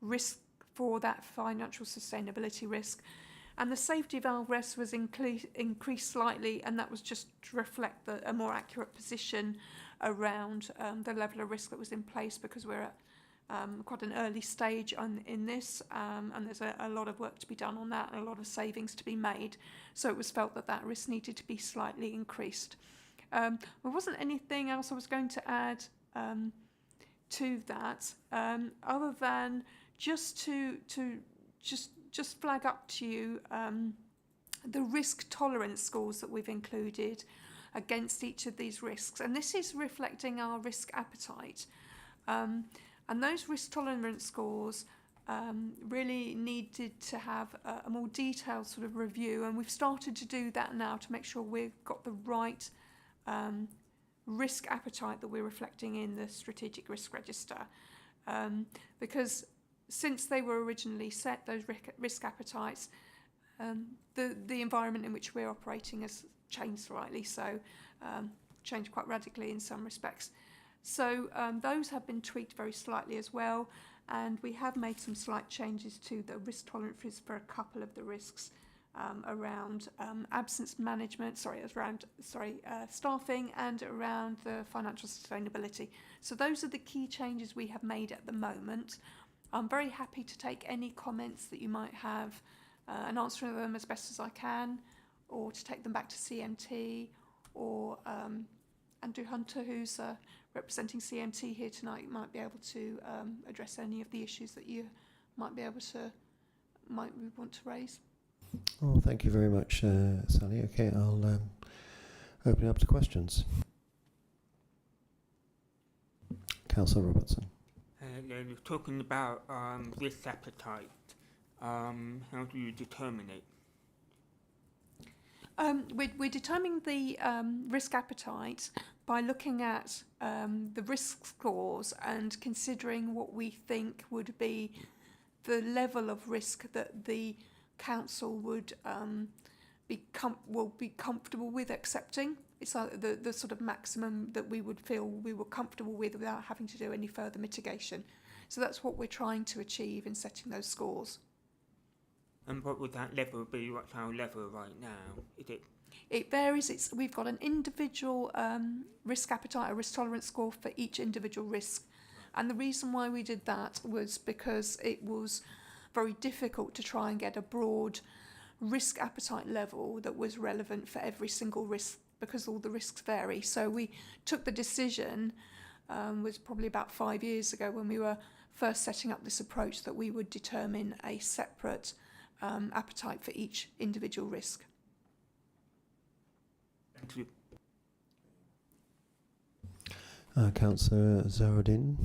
risk for that financial sustainability risk. And the safety valve risk was increased slightly, and that was just to reflect a more accurate position around the level of risk that was in place, because we're at quite an early stage in this, and there's a lot of work to be done on that and a lot of savings to be made. So it was felt that that risk needed to be slightly increased. There wasn't anything else I was going to add to that, other than just to just flag up to you the risk tolerance scores that we've included against each of these risks, and this is reflecting our risk appetite. And those risk tolerance scores really needed to have a more detailed sort of review, and we've started to do that now to make sure we've got the right risk appetite that we're reflecting in the strategic risk register. Because since they were originally set, those risk appetites, the environment in which we're operating has changed slightly, so changed quite radically in some respects. So those have been tweaked very slightly as well, and we have made some slight changes to the risk tolerances for a couple of the risks around absence management, staffing, and around the financial sustainability. So those are the key changes we have made at the moment. I'm very happy to take any comments that you might have and answer them as best as I can, or to take them back to CMT, or Andrew Hunter, who's representing CMT here tonight, might be able to address any of the issues that you might want to raise. Oh, thank you very much, Sally. Okay, I'll open it up to questions. Councillor Robertson. You're talking about risk appetite. How do you determine it? We're determining the risk appetite by looking at the risk scores and considering what we think would be the level of risk that the council would be comfortable with accepting. It's like the sort of maximum that we would feel we were comfortable with without having to do any further mitigation. So that's what we're trying to achieve in setting those scores. And what would that level be? What's our level right now? Is it? It varies. We've got an individual risk appetite, a risk tolerance score for each individual risk. And the reason why we did that was because it was very difficult to try and get a broad risk appetite level that was relevant for every single risk, because all the risks vary. So we took the decision, was probably about 5 years ago when we were first setting up this approach, that we would determine a separate appetite for each individual risk. Thank you. Councillor Zaruddin.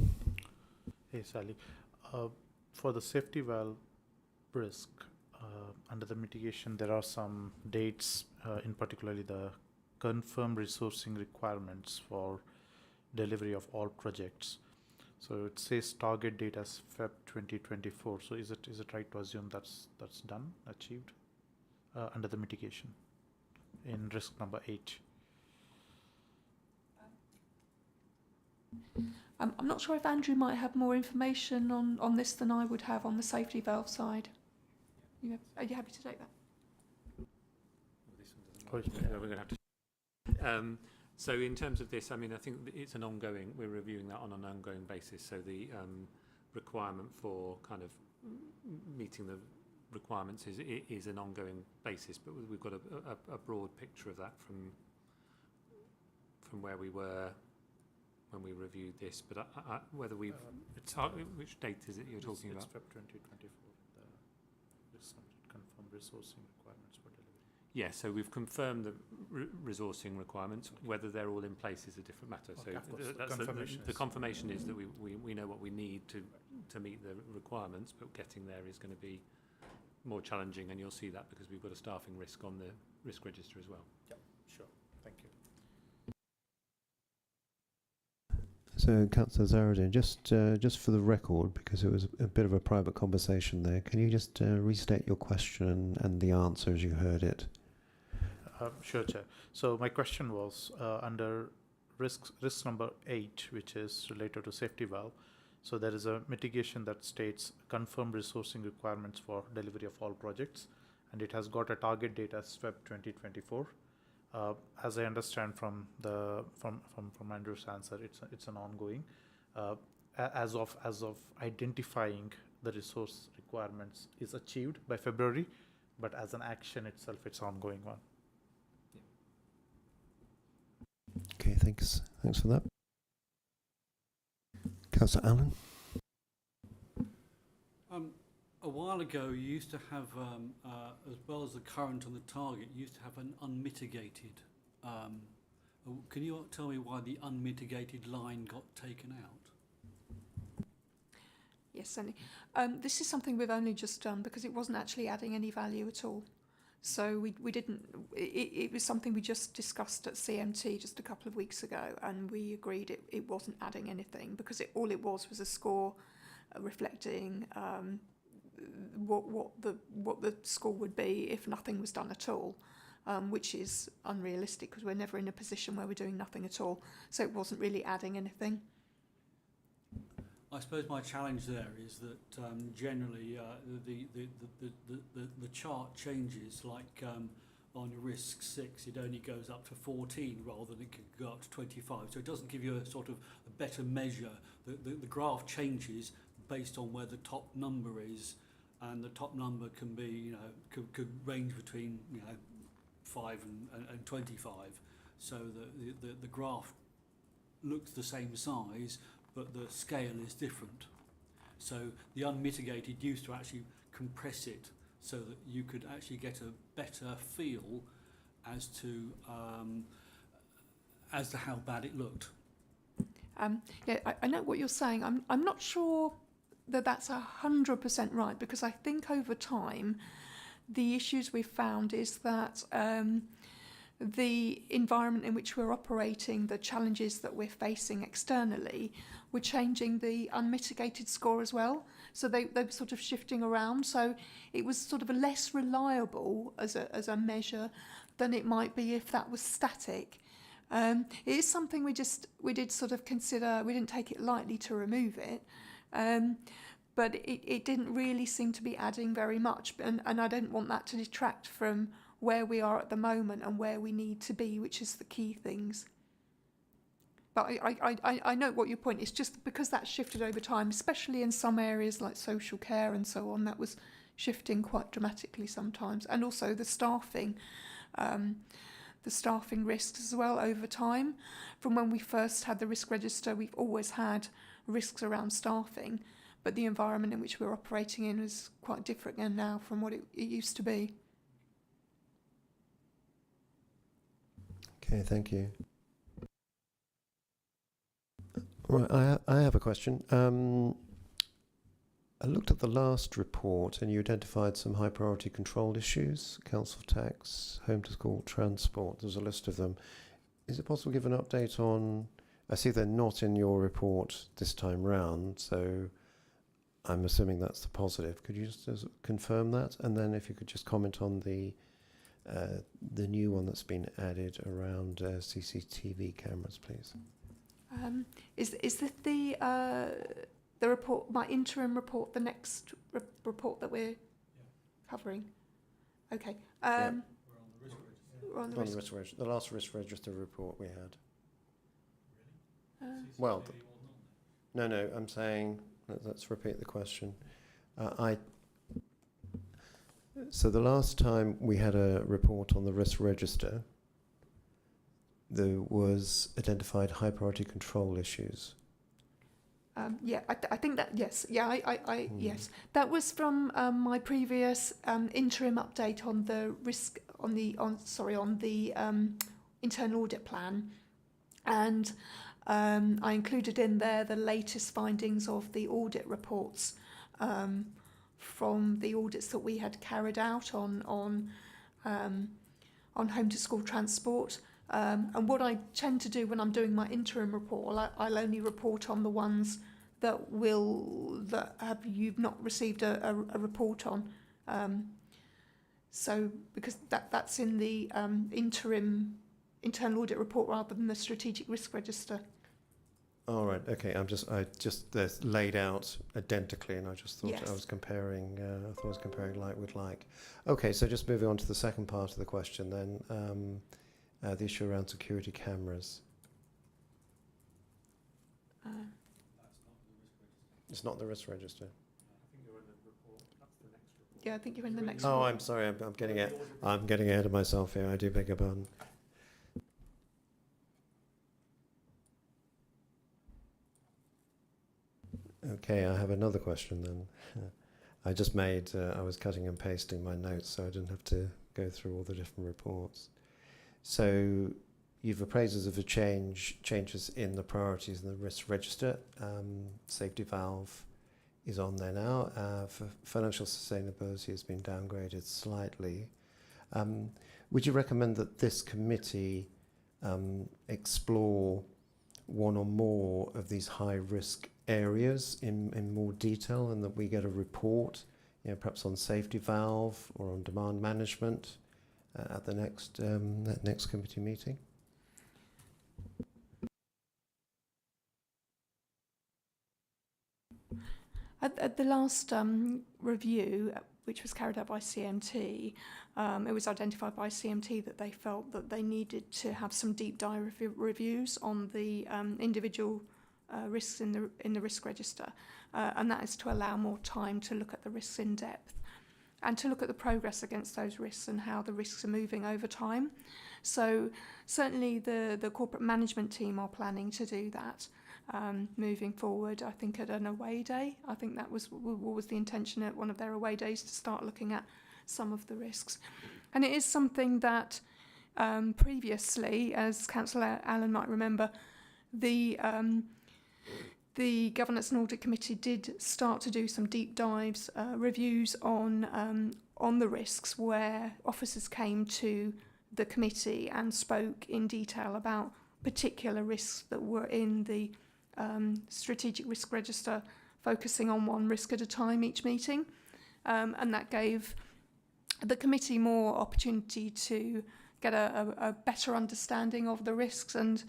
Hey, Sally. For the safety valve risk, under the mitigation, there are some dates, in particularly the confirmed resourcing requirements for delivery of all projects. So it says target date as Feb 2024. So is it right to assume that's done, achieved, under the mitigation in risk number 8? I'm not sure if Andrew might have more information on this than I would have on the safety valve side. Are you happy to take that? We're going to have to. So in terms of this, I mean, I think it's an ongoing. We're reviewing that on an ongoing basis. So the requirement for kind of meeting the requirements is an ongoing basis, but we've got a broad picture of that from where we were when we reviewed this. But whether we've which date is it you're talking about? It's Feb 2024. Confirmed resourcing requirements for delivery. Yeah, so we've confirmed the resourcing requirements. Whether they're all in place is a different matter. Okay, So the confirmation is that we know what we need to meet the requirements, but getting there is going to be more challenging, and you'll see that because we've got a staffing risk on the risk register as well. Yeah, sure. Thank you. So, Councillor Zaruddin, just for the record, because it was a bit of a private conversation there, can you just restate your question and the answer as you heard it? Sure, Chair. So my question was under risk number 8, which is related to safety valve. So there is a mitigation that states confirmed resourcing requirements for delivery of all projects, and it has got a target date as Feb 2024. As I understand from Andrew's answer, it's an ongoing. as of identifying the resource requirements is achieved by February, but as an action itself, it's ongoing one. Okay, thanks. Thanks for that. Councillor Allen. A while ago, you used to have, as well as the current and the target, you used to have an unmitigated. Can you tell me why the unmitigated line got taken out? Yes, certainly. This is something we've only just done because it wasn't actually adding any value at all. So we didn't, it was something we just discussed at CMT just a couple of weeks ago, and we agreed it wasn't adding anything because all it was a score reflecting what the score would be if nothing was done at all, which is unrealistic because we're never in a position where we're doing nothing at all. So it wasn't really adding anything. I suppose my challenge there is that generally the chart changes, like on risk 6 it only goes up to 14 rather than it could go up to 25, so it doesn't give you a sort of a better measure. The graph changes based on where the top number is, and the top number can be, you know, could range between, you know, 5 and 25, so the graph looks the same size but the scale is different. So the unmitigated used to actually compress it so that you could actually get a better feel as to how bad it looked. Yeah, I know what you're saying. I'm not sure that that's 100% right, because I think over time the issues we've found is that the environment in which we're operating, the challenges that we're facing externally, we're changing the unmitigated score as well. So they were sort of shifting around. So it was sort of a less reliable as a measure than it might be if that was static. It is something we did sort of consider. We didn't take it lightly to remove it. But it didn't really seem to be adding very much. And I don't want that to detract from where we are at the moment and where we need to be, which is the key things. But I know what your point is, just because that shifted over time, especially in some areas like social care and so on, that was shifting quite dramatically sometimes. And also the staffing risks as well over time. From when we first had the risk register, we've always had risks around staffing, but the environment in which we're operating in is quite different now from what it used to be. Okay, thank you. Right, I have a question. I looked at the last report and you identified some high priority control issues: council tax, home to school transport. There's a list of them. Is it possible to give an update on? I see they're not in your report this time round, so I'm assuming that's the positive. Could you just confirm that? And then if you could just comment on the new one that's been added around CCTV cameras, please. Is this the report, my interim report, the next report that we're covering? Okay. Yeah. We're on the risk register. The last risk register report we had. Well, no, I'm saying, let's repeat the question. So the last time we had a report on the risk register, there was identified high priority control issues. Yeah, I think that, yes. Yeah, yes. That was from my previous interim update on the risk, on the internal audit plan. And I included in there the latest findings of the audit reports from the audits that we had carried out on home to school transport. And what I tend to do when I'm doing my interim report, I'll only report on the ones that you've not received a report on. So because that's in the internal audit report rather than the strategic risk register. All right. Okay. They're laid out identically, and I just thought Yes. I was comparing. I thought I was comparing like with like. Okay. So just moving on to the second part of the question, then. The issue around security cameras. It's not the risk register. Yeah, I think you're in the next Oh, one. I'm sorry. I'm getting it. I'm getting ahead of myself here. I do beg your pardon. Okay, I have another question then. I just made. I was cutting and pasting my notes, so I didn't have to go through all the different reports. So you've appraisers of the changes in the priorities in the risk register. Safety valve is on there now. For financial sustainability has been downgraded slightly. Would you recommend that this committee explore one or more of these high risk areas in more detail, and that we get a report, perhaps on safety valve or on demand management at the next committee meeting? At the last review, which was carried out by CMT, it was identified by CMT that they felt that they needed to have some deep dive reviews on the individual risks in the risk register, and that is to allow more time to look at the risks in depth and to look at the progress against those risks and how the risks are moving over time. So certainly the corporate management team are planning to do that. Moving forward, I think at an away day, I think that was what was the intention at one of their away days, to start looking at some of the risks. And it is something that previously, as Councillor Allen might remember, the Governance and Audit Committee did start to do some deep dives, reviews on the risks, where officers came to the committee and spoke in detail about particular risks that were in the strategic risk register, focusing on one risk at a time each meeting, and that gave the committee more opportunity to get a better understanding of the risks and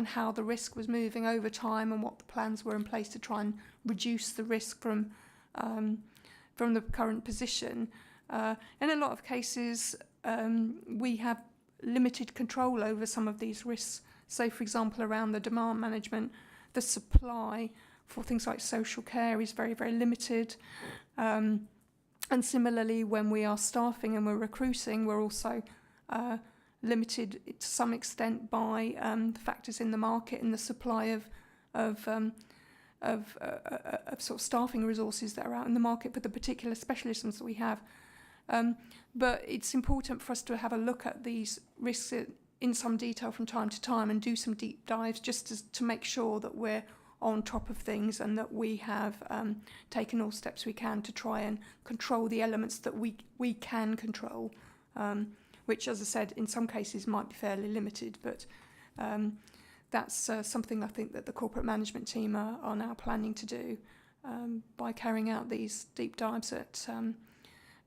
how the risk was moving over time, and what the plans were in place to try and reduce the risk from the current position. In a lot of cases, we have limited control over some of these risks. So, for example, around the demand management, the supply for things like social care is very, very limited. And similarly, when we are staffing and we're recruiting, we're also limited to some extent by the factors in the market and the supply of sort of staffing resources that are out in the market for the particular specialisms that we have. But it's important for us to have a look at these risks in some detail from time to time and do some deep dives, just to make sure that we're on top of things and that we have taken all steps we can to try and control the elements that we can control, which, as I said, in some cases might be fairly limited, but that's something I think that the corporate management team are now planning to do by carrying out these deep dives at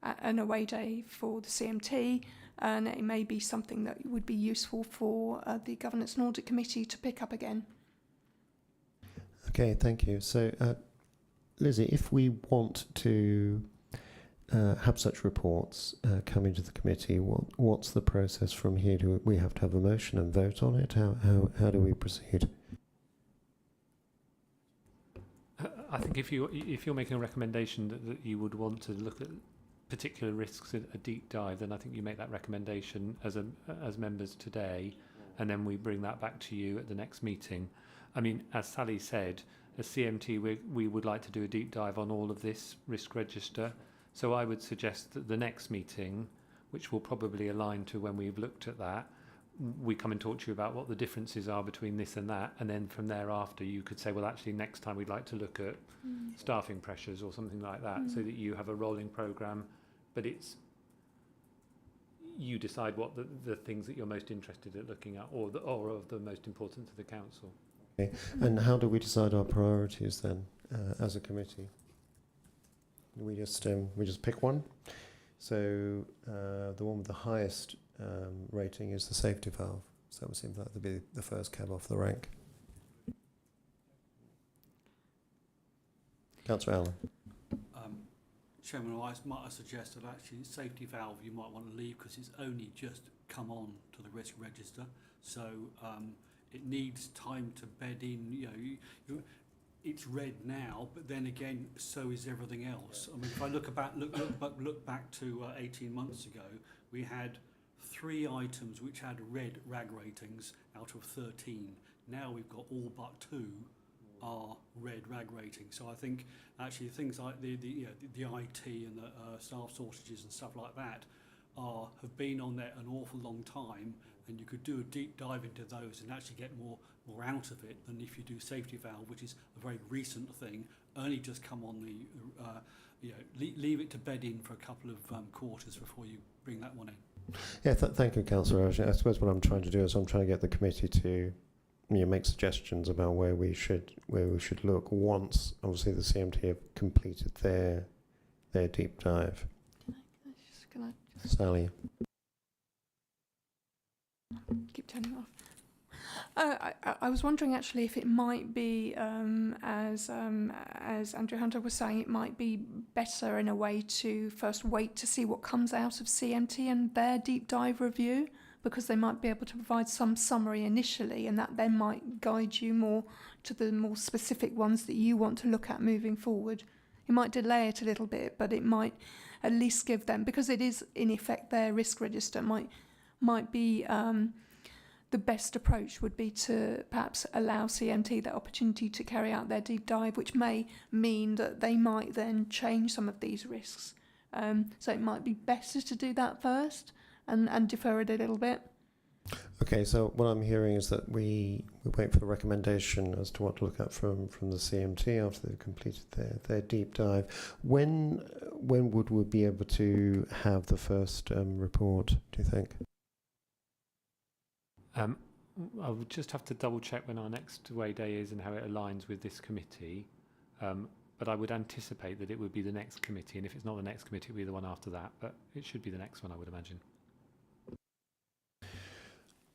an away day for the CMT, and it may be something that would be useful for the Governance and Audit Committee to pick up again. Okay, thank you. So, Lizzie, if we want to have such reports coming to the committee, what's the process from here? Do we have to have a motion and vote on it? How do we proceed? I think if you're making a recommendation that you would want to look at particular risks in a deep dive, then I think you make that recommendation as members today, and then we bring that back to you at the next meeting. I mean, as Sally said, as CMT, we would like to do a deep dive on all of this risk register. So I would suggest that the next meeting, which will probably align to when we've looked at that, we come and talk to you about what the differences are between this and that, and then from thereafter you could say, well, actually next time we'd like to look at staffing pressures or something like that, so that you have a rolling programme, but it's you decide what the things that you're most interested in looking at, or of the most important to the council. Okay. And how do we decide our priorities then as a committee? We just pick one. So the one with the highest rating is the safety valve. So that would seem like to be the first cab off the rank. Councillor Allen. Chairman, I might suggest that actually safety valve you might want to leave because it's only just come on to the risk register. So it needs time to bed in. it's red now, but then again, so is everything else. I mean, if I look back to 18 months ago, we had 3 items which had red RAG ratings out of 13. Now we've got all but 2 are red RAG ratings. So I think actually things like the IT and the staff shortages and stuff like that have been on there an awful long time, and you could do a deep dive into those and actually get more out of it than if you do safety valve, which is a very recent thing, only just come on the leave it to bed in for a couple of quarters before you bring that one in. Yeah, thank you, Councillor. I suppose what I'm trying to do is I'm trying to get the committee to make suggestions about where we should look once obviously the CMT have completed their deep dive. Can I just Sally. keep turning off. I was wondering actually if it might be, as Andrew Hunter was saying, it might be better in a way to first wait to see what comes out of CMT and their deep dive review, because they might be able to provide some summary initially, and that then might guide you more to the more specific ones that you want to look at moving forward. It might delay it a little bit, but it might at least give them, because it is in effect their risk register, might be the best approach would be to perhaps allow CMT that opportunity to carry out their deep dive, which may mean that they might then change some of these risks. So it might be better to do that first and defer it a little bit. Okay, so what I'm hearing is that we wait for the recommendation as to what to look at from the CMT after they've completed their deep dive. When would we be able to have the first report, do you think? I would just have to double check when our next away day is and how it aligns with this committee. But I would anticipate that it would be the next committee, and if it's not the next committee, it would be the one after that. But it should be the next one, I would imagine.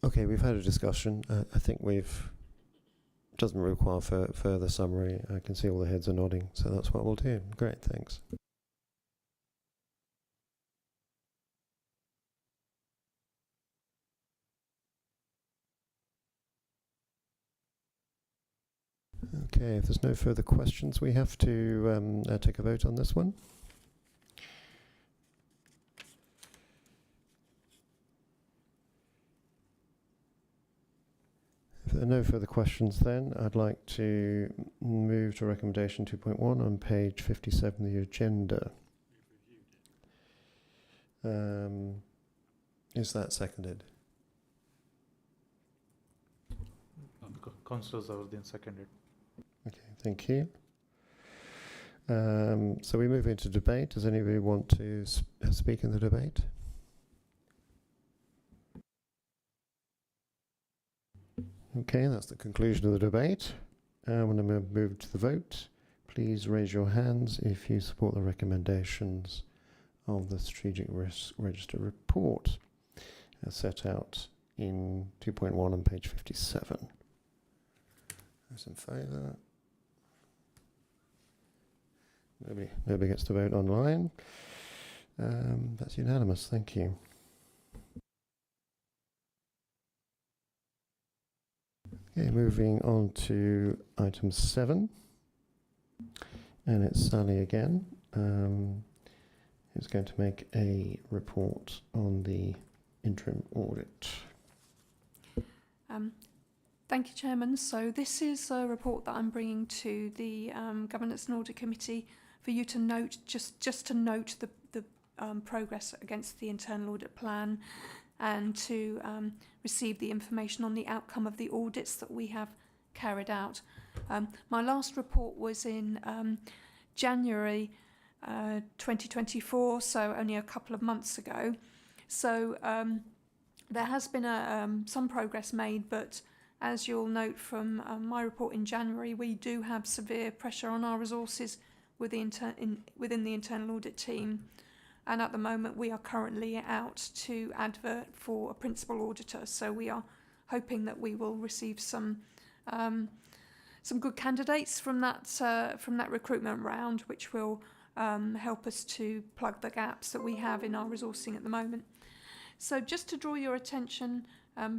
Okay, we've had a discussion. I think doesn't require further summary. I can see all the heads are nodding, so that's what we'll do. Great, thanks. Okay, if there's no further questions, we have to take a vote on this one. If there are no further questions, then I'd like to move to recommendation 2.1 on page 57 of the agenda. Is that seconded? Councillors are then seconded. Okay, thank you. So we move into debate. Does anybody want to speak in the debate? Okay, that's the conclusion of the debate. I'm going to move to the vote. Please raise your hands if you support the recommendations of the Strategic Risk Register report as set out in 2.1 on page 57. Those in favour? Nobody gets to vote online. That's unanimous, thank you. Okay, moving on to item 7, and it's Sally again, who's going to make a report on the interim audit. Thank you, Chairman. So this is a report that I'm bringing to the Governance and Audit Committee for you to note, just to note the progress against the internal audit plan, and to receive the information on the outcome of the audits that we have carried out. My last report was in January 2024, so only a couple of months ago. So there has been some progress made, but as you'll note from my report in January, we do have severe pressure on our resources within the internal audit team. And at the moment, we are currently out to advert for a principal auditor. So we are hoping that we will receive some good candidates from that recruitment round, which will help us to plug the gaps that we have in our resourcing at the moment. So just to draw your attention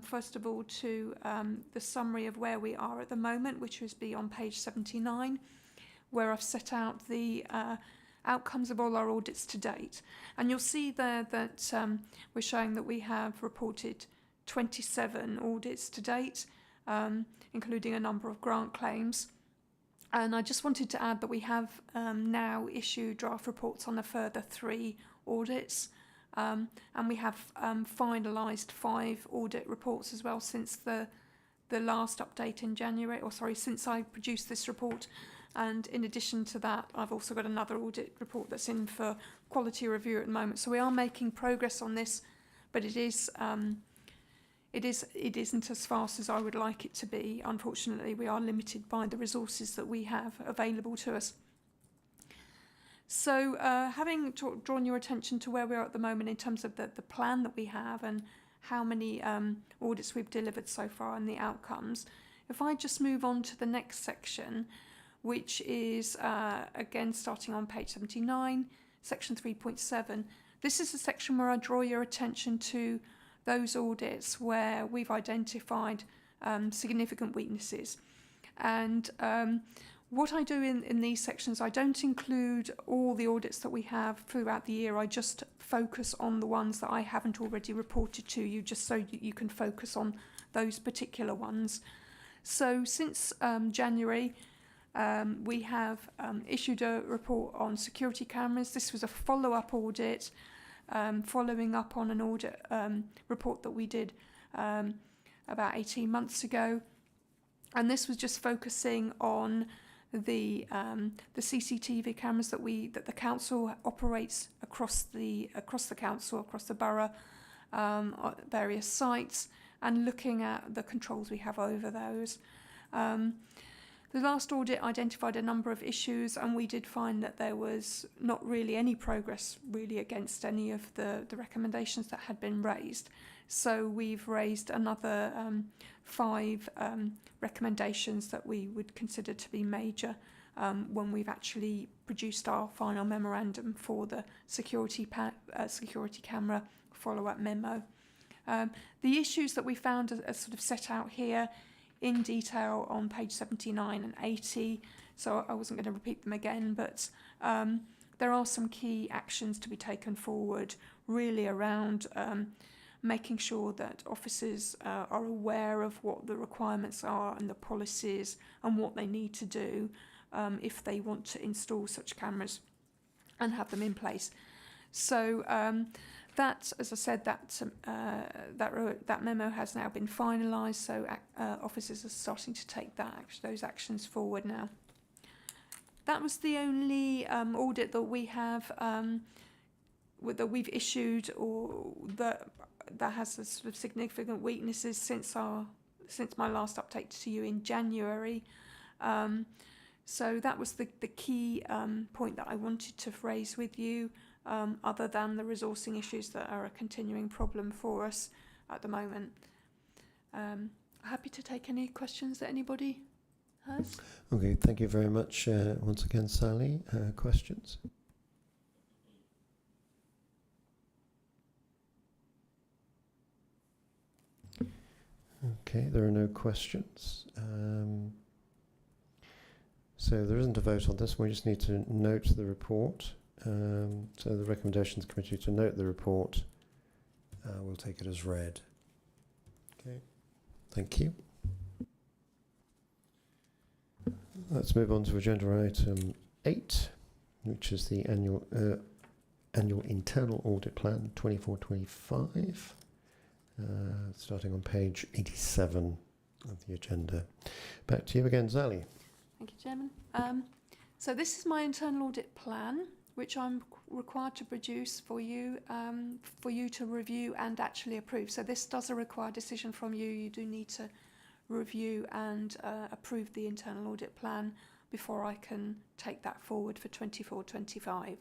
First of all, to the summary of where we are at the moment, which would be on page 79, where I've set out the outcomes of all our audits to date. And you'll see there that we're showing that we have reported 27 audits to date, including a number of grant claims. And I just wanted to add that we have now issued draft reports on a further 3 audits. And we have finalised 5 audit reports as well since the last update in January, since I produced this report. And in addition to that, I've also got another audit report that's in for quality review at the moment. So we are making progress on this, but it isn't as fast as I would like it to be. Unfortunately, we are limited by the resources that we have available to us. So having drawn your attention to where we are at the moment in terms of the plan that we have and how many audits we've delivered so far and the outcomes, if I just move on to the next section, which is, again, starting on page 79, section 3.7. This is a section where I draw your attention to those audits where we've identified significant weaknesses. And what I do in these sections, I don't include all the audits that we have throughout the year. I just focus on the ones that I haven't already reported to you, just so you can focus on those particular ones. So since January, we have issued a report on security cameras. This was a follow-up audit, following up on an audit report that we did about 18 months ago. And this was just focusing on the CCTV cameras that the council operates across the council, across the borough, at various sites, and looking at the controls we have over those. The last audit identified a number of issues, and we did find that there was not really any progress really against any of the recommendations that had been raised. So we've raised another 5 recommendations that we would consider to be major when we've actually produced our final memorandum for the security camera follow-up memo. The issues that we found are sort of set out here in detail on page 79 and 80, so I wasn't going to repeat them again, but there are some key actions to be taken forward, really around making sure that officers are aware of what the requirements are and the policies and what they need to do if they want to install such cameras and have them in place. So that, as I said, that memo has now been finalised, so officers are starting to take those actions forward now. That was the only audit that we have that we've issued, or that has a sort of significant weaknesses since my last update to you in January. So that was the key point that I wanted to raise with you. Other than the resourcing issues that are a continuing problem for us at the moment. Happy to take any questions that anybody has. Okay, thank you very much once again, Sally. Questions? Okay, there are no questions. So there isn't a vote on this. We just need to note the report. So the recommendations committee to note the report. We'll take it as read. Okay, thank you. Let's move on to agenda item 8, which is the annual internal audit plan 24-25, starting on page 87 of the agenda. Back to you again, Sally. Thank you, Chairman. So this is my internal audit plan, which I'm required to produce for you to review and actually approve. So this does require a decision from you. You do need to review and approve the internal audit plan before I can take that forward for 24-25.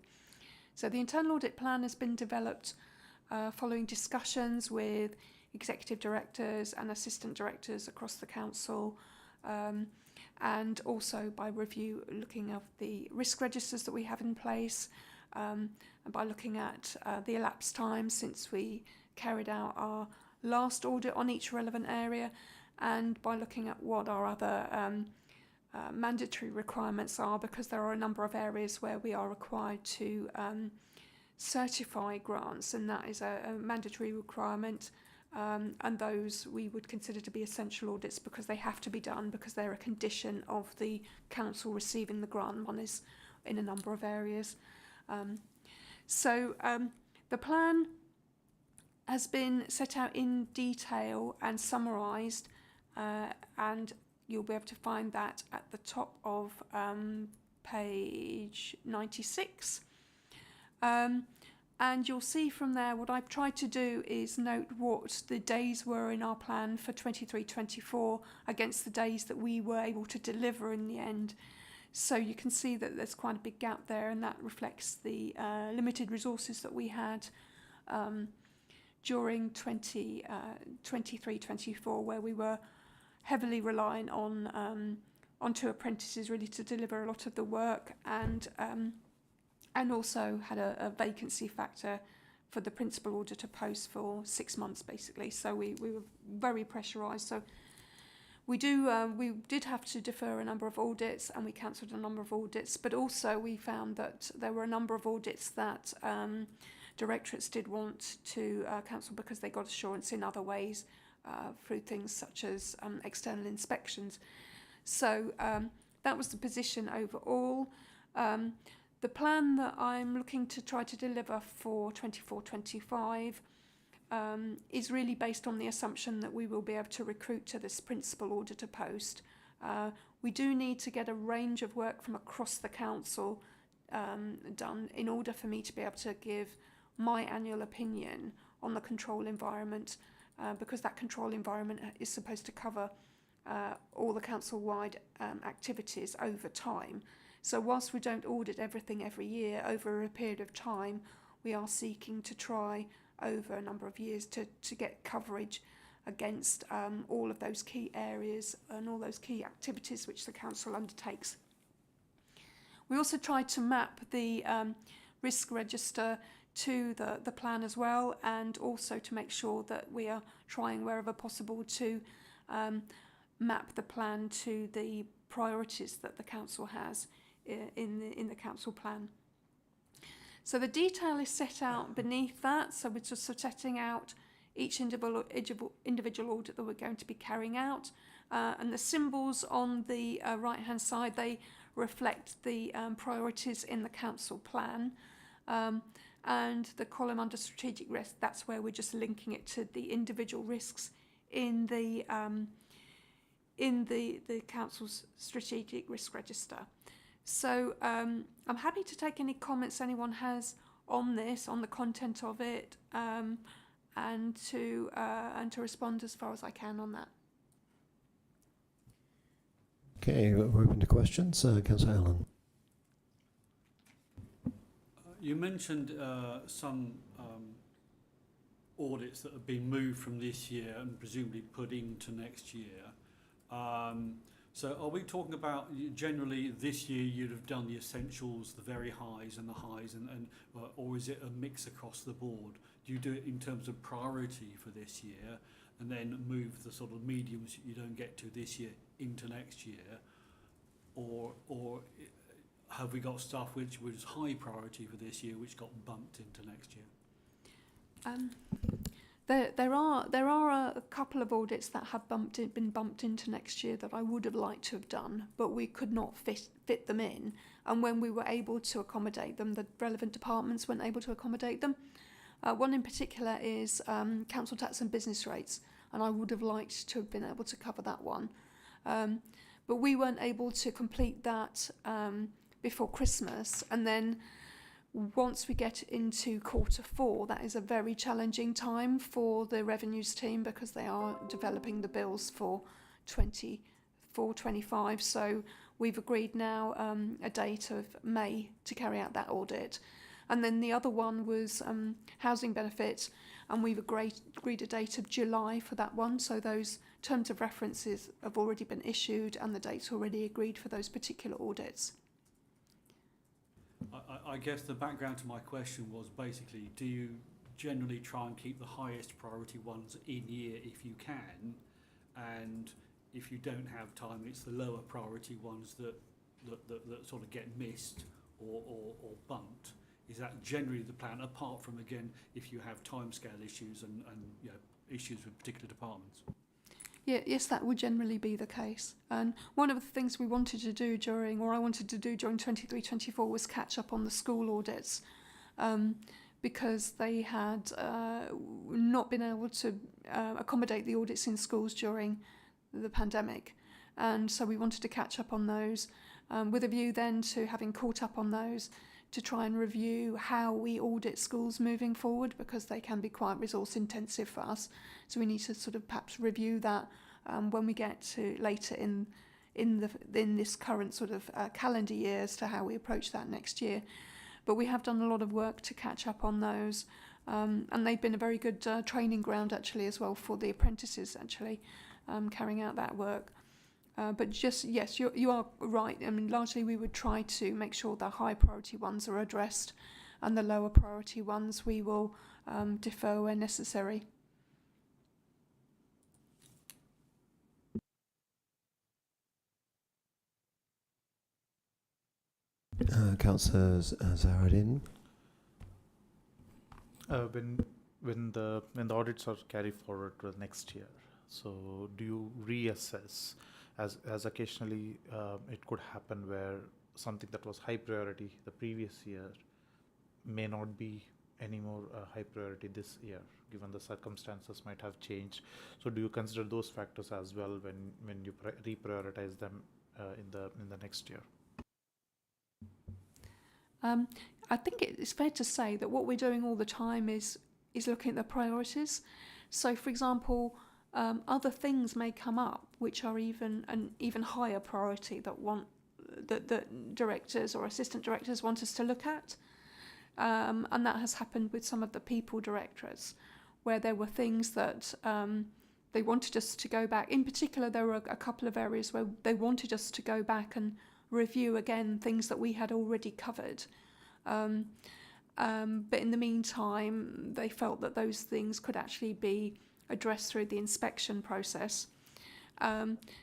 So the internal audit plan has been developed following discussions with executive directors and assistant directors across the council, and also by review looking at the risk registers that we have in place, and by looking at the elapsed time since we carried out our last audit on each relevant area, and by looking at what our other mandatory requirements are, because there are a number of areas where we are required to certify grants, and that is a mandatory requirement, and those we would consider to be essential audits because they have to be done because they're a condition of the council receiving the grant monies in a number of areas. The plan has been set out in detail and summarised, and you'll be able to find that at the top of page 96. And you'll see from there what I've tried to do is note what the days were in our plan for 23-24 against the days that we were able to deliver in the end. So you can see that there's quite a big gap there, and that reflects the limited resources that we had during 23-24, where we were heavily reliant on two apprentices really to deliver a lot of the work, and also had a vacancy factor for the principal auditor post for 6 months basically. So we were very pressurised. So we did have to defer a number of audits, and we cancelled a number of audits, but also we found that there were a number of audits that directorates did want to cancel because they got assurance in other ways through things such as external inspections. So that was the position overall. The plan that I'm looking to try to deliver for 24-25 is really based on the assumption that we will be able to recruit to this principal auditor post. We do need to get a range of work from across the council done in order for me to be able to give my annual opinion on the control environment, because that control environment is supposed to cover all the council-wide activities over time. So whilst we don't audit everything every year, over a period of time, we are seeking to try over a number of years to get coverage against all of those key areas and all those key activities which the council undertakes. We also tried to map the risk register to the plan as well, and also to make sure that we are trying wherever possible to map the plan to the priorities that the council has in the council plan. So the detail is set out beneath that, so we're just sort of setting out each individual audit that we're going to be carrying out, and the symbols on the right hand side, they reflect the priorities in the council plan, and the column under strategic risk, that's where we're just linking it to the individual risks in the council's strategic risk register. So I'm happy to take any comments anyone has on this, on the content of it, and to respond as far as I can on that. Okay, we're open to questions. Councillor Allen. You mentioned some audits that have been moved from this year and presumably put into next year. So are we talking about generally this year you'd have done the essentials, the very highs and the highs, or is it a mix across the board? Do you do it in terms of priority for this year and then move the sort of mediums that you don't get to this year into next year? Or have we got stuff which was high priority for this year which got bumped into next year? There are a couple of audits that have been bumped into next year that I would have liked to have done, but we could not fit them in. And when we were able to accommodate them, the relevant departments weren't able to accommodate them. One in particular is council tax and business rates, and I would have liked to have been able to cover that one. But we weren't able to complete that before Christmas, and then once we get into Q4, that is a very challenging time for the revenues team because they are developing the bills for 24-25. So we've agreed now a date of May to carry out that audit. And then the other one was housing benefits, and we've agreed a date of July for that one. So those terms of references have already been issued and the date's already agreed for those particular audits. I guess the background to my question was basically, do you generally try and keep the highest priority ones in year if you can, and if you don't have time, it's the lower priority ones that sort of get missed or bumped. Is that generally the plan, apart from, again, if you have timescale issues and you know, issues with particular departments? Yeah, yes, that would generally be the case. And one of the things we wanted to do during, or I wanted to do during 23-24, was catch up on the school audits, because they had not been able to accommodate the audits in schools during the pandemic. And so we wanted to catch up on those, with a view then to having caught up on those, to try and review how we audit schools moving forward, because they can be quite resource intensive for us. So we need to sort of perhaps review that when we get to later in this current sort of calendar year as to how we approach that next year. But we have done a lot of work to catch up on those, and they've been a very good training ground actually as well for the apprentices actually carrying out that work. But just, yes, you are right. I mean, largely we would try to make sure the high priority ones are addressed, and the lower priority ones we will defer where necessary. Councillor Zahradin. When the audits are carried forward to the next year, so do you reassess, as occasionally it could happen where something that was high priority the previous year may not be any more high priority this year, given the circumstances might have changed. So do you consider those factors as well when you reprioritize them in the next year? I think it's fair to say that what we're doing all the time is looking at the priorities. So, for example, other things may come up which are an even higher priority that directors or assistant directors want us to look at, and that has happened with some of the people directorates, where there were things that they wanted us to go back. In particular, there were a couple of areas where they wanted us to go back and review again things that we had already covered. But in the meantime, they felt that those things could actually be addressed through the inspection process.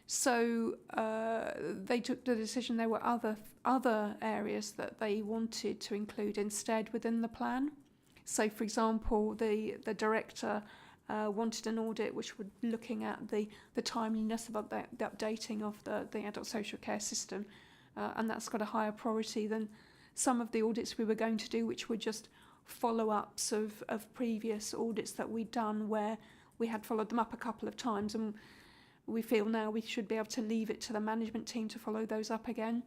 So they took the decision there were other areas that they wanted to include instead within the plan. So, for example, the director wanted an audit which would be looking at the timeliness of the updating of the adult social care system, and that's got a higher priority than some of the audits we were going to do, which were just follow-ups of previous audits that we'd done where we had followed them up a couple of times, and we feel now we should be able to leave it to the management team to follow those up again.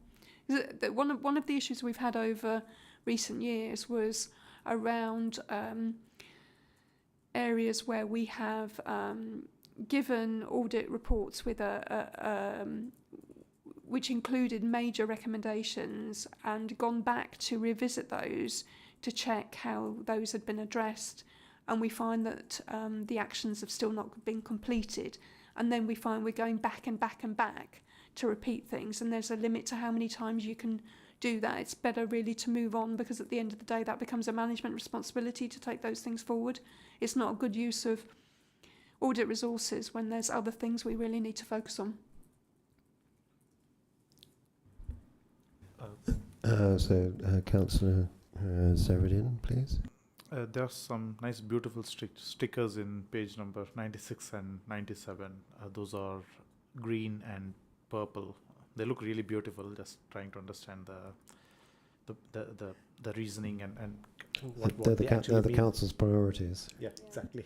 One of the issues we've had over recent years was around areas where we have given audit reports with which included major recommendations, and gone back to revisit those to check how those had been addressed, and we find that the actions have still not been completed, and then we find we're going back and back and back to repeat things, and there's a limit to how many times you can do that. It's better really to move on, because at the end of the day that becomes a management responsibility to take those things forward. It's not a good use of audit resources when there's other things we really need to focus on. Councillor Zahradin, please. There are some nice beautiful stickers in page number 96 and 97. Those are green and purple. They look really beautiful. Just trying to understand the reasoning and what They're they the actually mean. council's priorities. Yeah, exactly.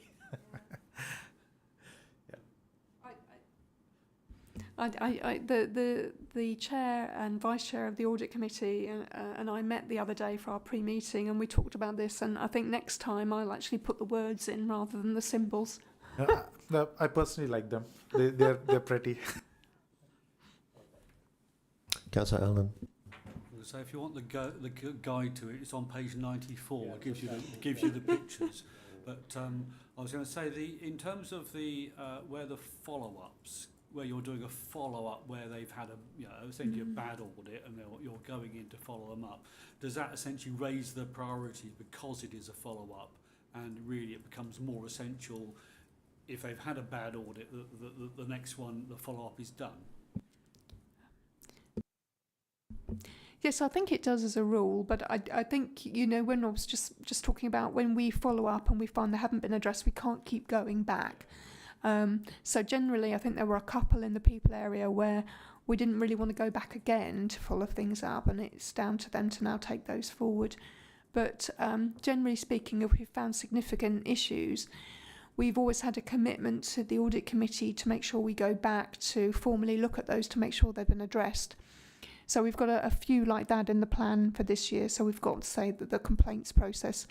The chair and vice chair of the audit committee and I met the other day for our pre-meeting, and we talked about this, and I think next time I'll actually put the words in rather than the symbols. No, I personally like them. They're pretty. Councillor Allen. So if you want the guide to it, it's on page 94. Yeah, it gives you the pictures. But I was going to say, in terms of where the follow-ups, where you're doing a follow-up where they've had essentially a bad audit and you're going in to follow them up, does that essentially raise the priority because it is a follow-up, and really it becomes more essential if they've had a bad audit, the next one, the follow-up is done. Yes, I think it does as a rule, but I think, when I was just talking about when we follow up and we find they haven't been addressed, we can't keep going back. So generally, I think there were a couple in the people area where we didn't really want to go back again to follow things up, and it's down to them to now take those forward. But generally speaking, if we've found significant issues, we've always had a commitment to the audit committee to make sure we go back to formally look at those to make sure they've been addressed. So we've got a few like that in the plan for this year. So we've got, say, the complaints process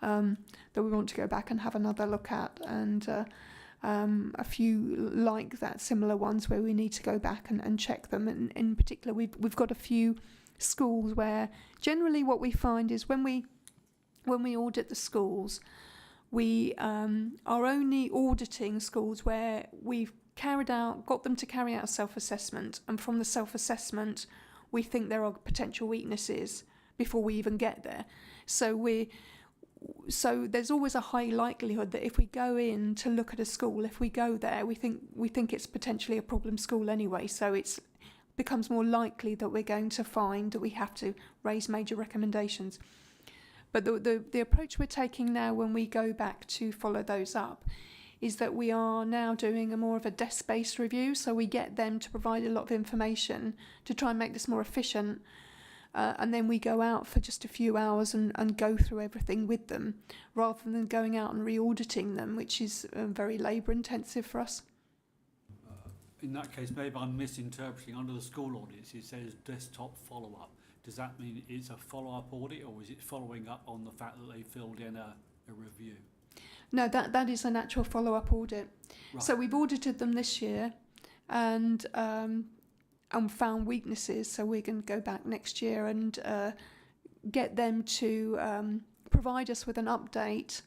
that we want to go back and have another look at, and a few like that, similar ones where we need to go back and check them. And in particular, we've got a few schools where generally what we find is when we audit the schools, we are only auditing schools where we've got them to carry out a self-assessment, and from the self-assessment we think there are potential weaknesses before we even get there. So there's always a high likelihood that if we go in to look at a school, if we go there, we think it's potentially a problem school anyway, so it becomes more likely that we're going to find that we have to raise major recommendations. But the approach we're taking now when we go back to follow those up is that we are now doing more of a desk-based review, so we get them to provide a lot of information to try and make this more efficient, and then we go out for just a few hours and go through everything with them, rather than going out and re-auditing them, which is very labour-intensive for us. In that case, maybe I'm misinterpreting. Under the school audits, it says desktop follow-up. Does that mean it's a follow-up audit, or is it following up on the fact that they filled in a review? No, that is an actual follow-up audit. Right. So we've audited them this year and found weaknesses. So we're going to go back next year and get them to provide us with an update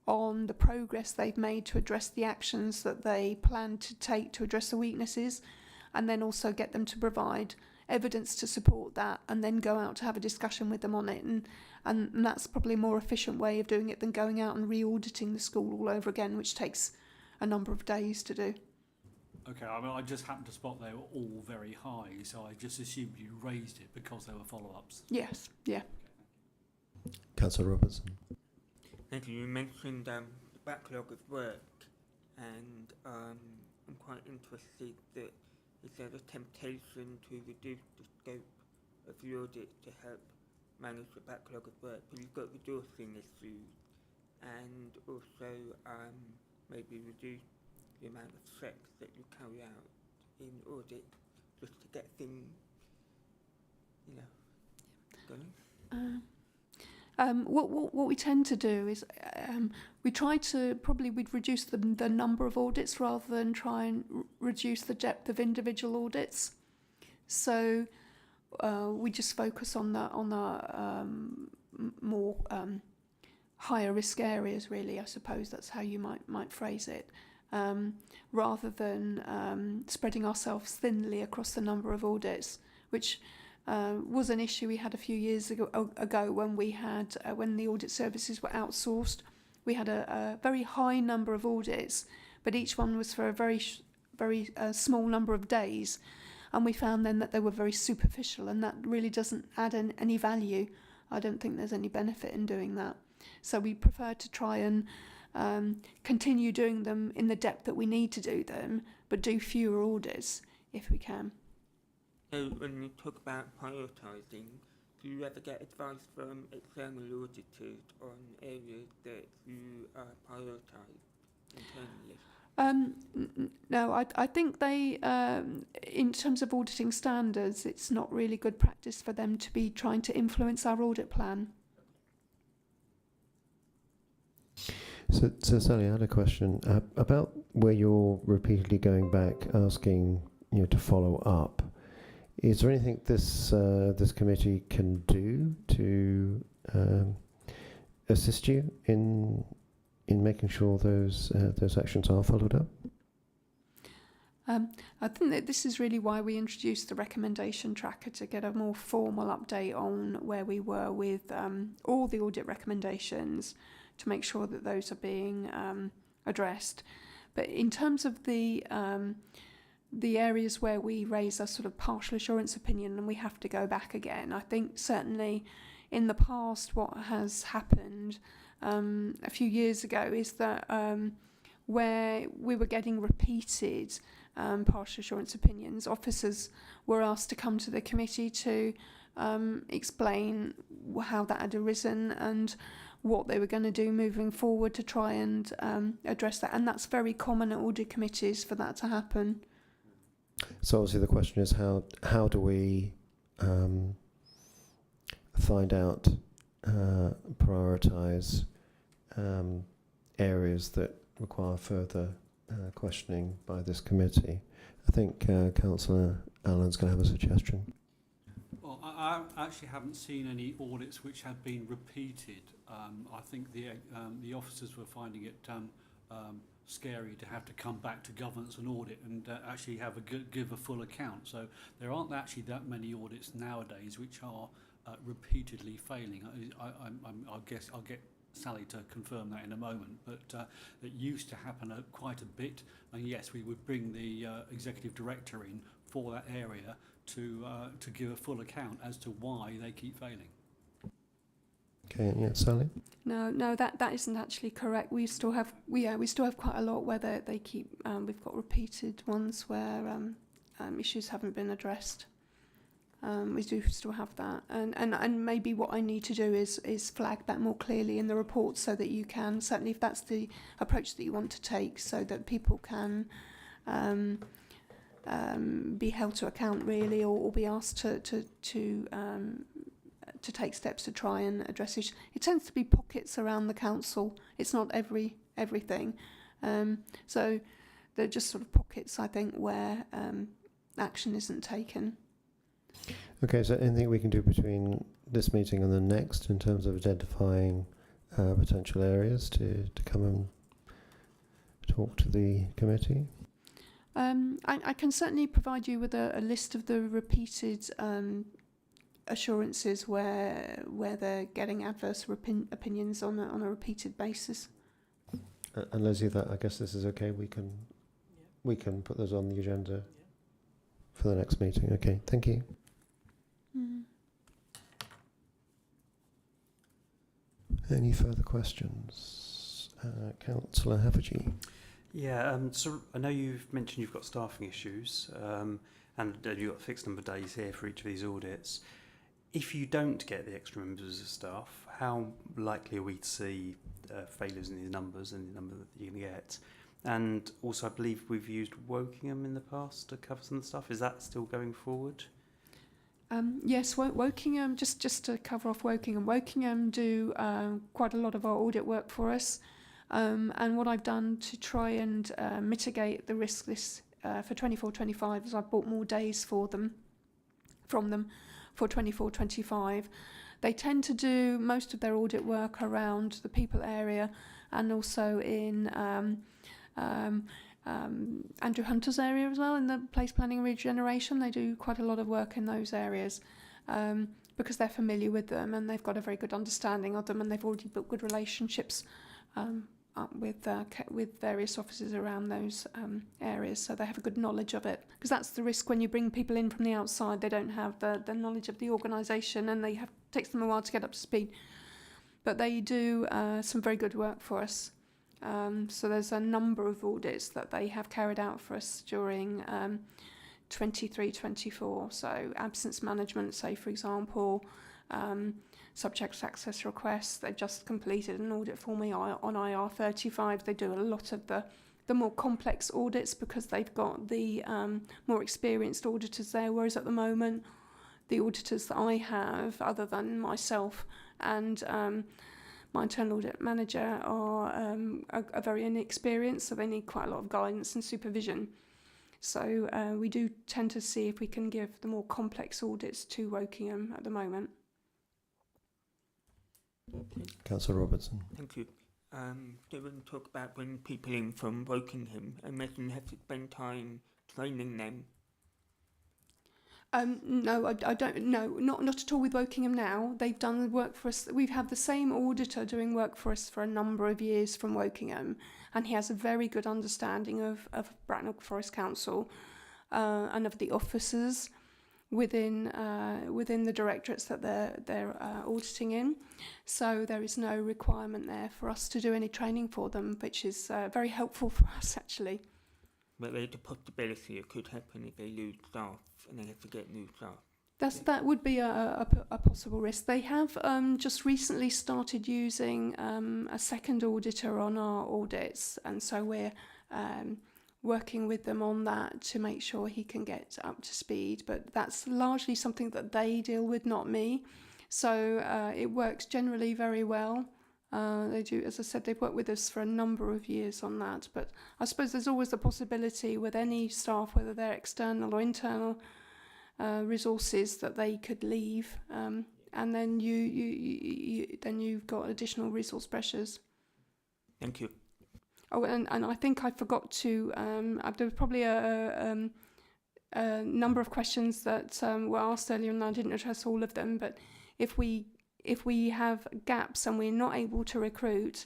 on the progress they've made to address the actions that they plan to take to address the weaknesses, and then also get them to provide evidence to support that, and then go out to have a discussion with them on it. And that's probably a more efficient way of doing it than going out and re-auditing the school all over again, which takes a number of days to do. Okay, I mean, I just happened to spot they were all very high, so I just assumed you raised it because they were follow-ups. Yes, yeah. Councillor Robertson. Thank you. You mentioned the backlog of work, and I'm quite interested that is there a temptation to reduce the scope of the audit to help manage the backlog of work? But you've got resourcing issues, and also maybe reduce the amount of checks that you carry out in audit just to get things, going. What we tend to do is we try to we'd reduce the number of audits rather than try and reduce the depth of individual audits. So we just focus on the more higher risk areas, really. I suppose that's how you might phrase it, rather than spreading ourselves thinly across the number of audits, which was an issue we had a few years ago when we had when the audit services were outsourced. We had a very high number of audits, but each one was for a very small number of days, and we found then that they were very superficial, and that really doesn't add any value. I don't think there's any benefit in doing that. So we prefer to try and continue doing them in the depth that we need to do them, but do fewer audits if we can. So when you talk about prioritising, do you ever get advice from external auditors on areas that you prioritise internally? No, I think they, in terms of auditing standards, it's not really good practice for them to be trying to influence our audit plan. So Sally, I had a question about where you're repeatedly going back asking to follow up. Is there anything this committee can do to assist you in making sure those actions are followed up? I think that this is really why we introduced the recommendation tracker, to get a more formal update on where we were with all the audit recommendations, to make sure that those are being addressed. But in terms of the areas where we raise a sort of partial assurance opinion and we have to go back again, I think certainly in the past what has happened a few years ago is that where we were getting repeated partial assurance opinions, officers were asked to come to the committee to explain how that had arisen and what they were going to do moving forward to try and address that. And that's very common at audit committees for that to happen. So obviously the question is how do we find out, prioritise areas that require further questioning by this committee? I think Councillor Allen's going to have a suggestion. Well, I actually haven't seen any audits which have been repeated. I think the officers were finding it scary to have to come back to governance and audit and actually have give a full account. So there aren't actually that many audits nowadays which are repeatedly failing. I'll get Sally to confirm that in a moment, but it used to happen quite a bit. And yes, we would bring the executive director in for that area to give a full account as to why they keep failing. Okay, yeah, Sally. No, that isn't actually correct. We still have quite a lot where they keep. We've got repeated ones where issues haven't been addressed. We do still have that, and maybe what I need to do is flag that more clearly in the report so that you can, certainly if that's the approach that you want to take, so that people can be held to account really, or be asked to take steps to try and address issues. It tends to be pockets around the council. It's not everything. So they're just sort of pockets, I think, where action isn't taken. Okay, so anything we can do between this meeting and the next in terms of identifying potential areas to come and talk to the committee? I can certainly provide you with a list of the repeated assurances where they're getting adverse opinions on a repeated basis. And Leslie, that I guess this is okay. We can put those on the agenda for the next meeting. Okay, thank you. Any further questions? Councillor Havergy. Yeah, so I know you've mentioned you've got staffing issues, and you've got a fixed number of days here for each of these audits. If you don't get the extra members of staff, how likely are we to see failures in these numbers and the number that you're going to get? And also, I believe we've used Wokingham in the past to cover some of the stuff. Is that still going forward? Yes, Wokingham, just to cover off Wokingham. Wokingham do quite a lot of our audit work for us. And what I've done to try and mitigate the risk for 24-25 is I've bought more days from them for 24-25. They tend to do most of their audit work around the people area and also in Andrew Hunter's area as well, in the place planning and regeneration. They do quite a lot of work in those areas because they're familiar with them and they've got a very good understanding of them, and they've already built good relationships with various officers around those areas, so they have a good knowledge of it. Because that's the risk when you bring people in from the outside; they don't have the knowledge of the organisation, and takes them a while to get up to speed. But they do some very good work for us. So there's a number of audits that they have carried out for us during 23-24. So absence management, say for example. Subject access requests. They've just completed an audit for me on IR35. They do a lot of the more complex audits because they've got the more experienced auditors there, whereas at the moment the auditors that I have, other than myself and my internal audit manager, are very inexperienced, so they need quite a lot of guidance and supervision. So we do tend to see if we can give the more complex audits to Wokingham at the moment. Councillor Robertson. Thank you. They wouldn't talk about bringing people in from Wokingham and making them have to spend time training them. No, I don't. No, not at all with Wokingham now. They've done work for us. We've had the same auditor doing work for us for a number of years from Wokingham, and he has a very good understanding of Bracknell Forest Council and of the officers within the directorates that they're auditing in. So there is no requirement there for us to do any training for them, which is very helpful for us actually. But there's a possibility it could happen if they lose staff and they have to get new staff. That would be a possible risk. They have just recently started using a second auditor on our audits, and so we're working with them on that to make sure he can get up to speed. But that's largely something that they deal with, not me. So it works generally very well. They do, as I said, they've worked with us for a number of years on that. But I suppose there's always the possibility with any staff, whether they're external or internal resources, that they could leave, and then you've got additional resource pressures. Thank you. Oh, and I think I forgot to. There was probably a number of questions that were asked earlier, and I didn't address all of them. But if we have gaps and we're not able to recruit,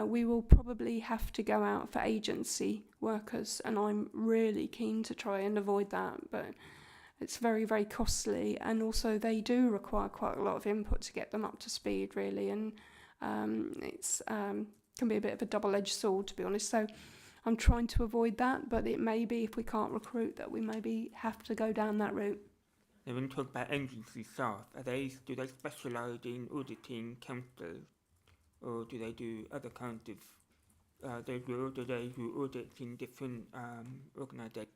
we will probably have to go out for agency workers, and I'm really keen to try and avoid that. But it's very, very costly, and also they do require quite a lot of input to get them up to speed, really, and it's can be a bit of a double-edged sword, to be honest. So I'm trying to avoid that, but it may be, if we can't recruit, that we maybe have to go down that route. And when you talk about agency staff, do they specialise in auditing councils, or do they do other kinds of do they do audits in different organisations?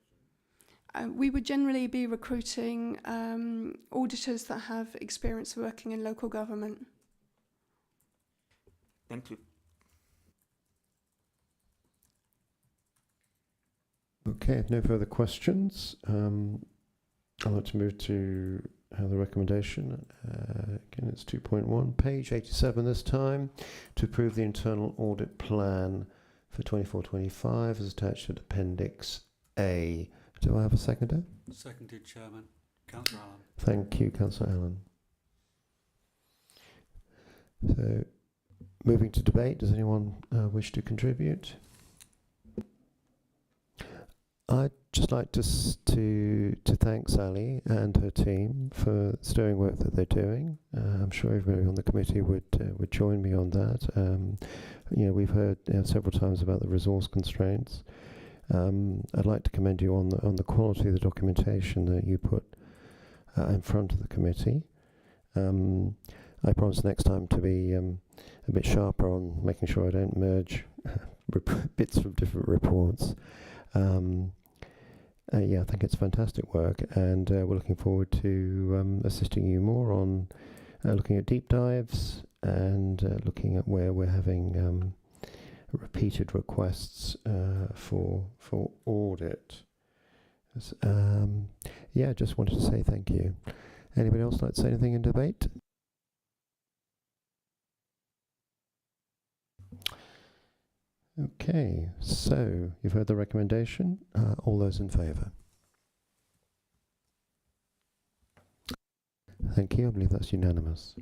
We would generally be recruiting auditors that have experience working in local government. Thank you. Okay, if no further questions, I'd like to move to the recommendation. Again, it's 2.1, page 87 this time, to approve the internal audit plan for 24-25 as attached to Appendix A. Do I have a seconder? Seconded, Chairman. Councillor Allen. Thank you, Councillor Allen. So, moving to debate, does anyone wish to contribute? I'd just like to thank Sally and her team for sterling work that they're doing. I'm sure everybody on the committee would join me on that. We've heard several times about the resource constraints. I'd like to commend you on the quality of the documentation that you put in front of the committee. I promise next time to be a bit sharper on making sure I don't merge bits from different reports. I think it's fantastic work, and we're looking forward to assisting you more on looking at deep dives and looking at where we're having repeated requests for audit. Just wanted to say thank you. Anybody else like to say anything in debate? Okay, so you've heard the recommendation. All those in favour? Thank you. I believe that's unanimous.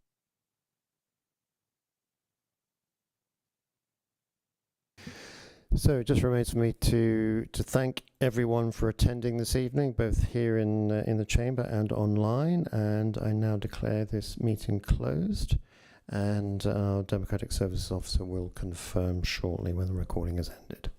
So it just remains for me to thank everyone for attending this evening, both here in the chamber and online. And I now declare this meeting closed. And our Democratic Services Officer will confirm shortly when the recording has ended.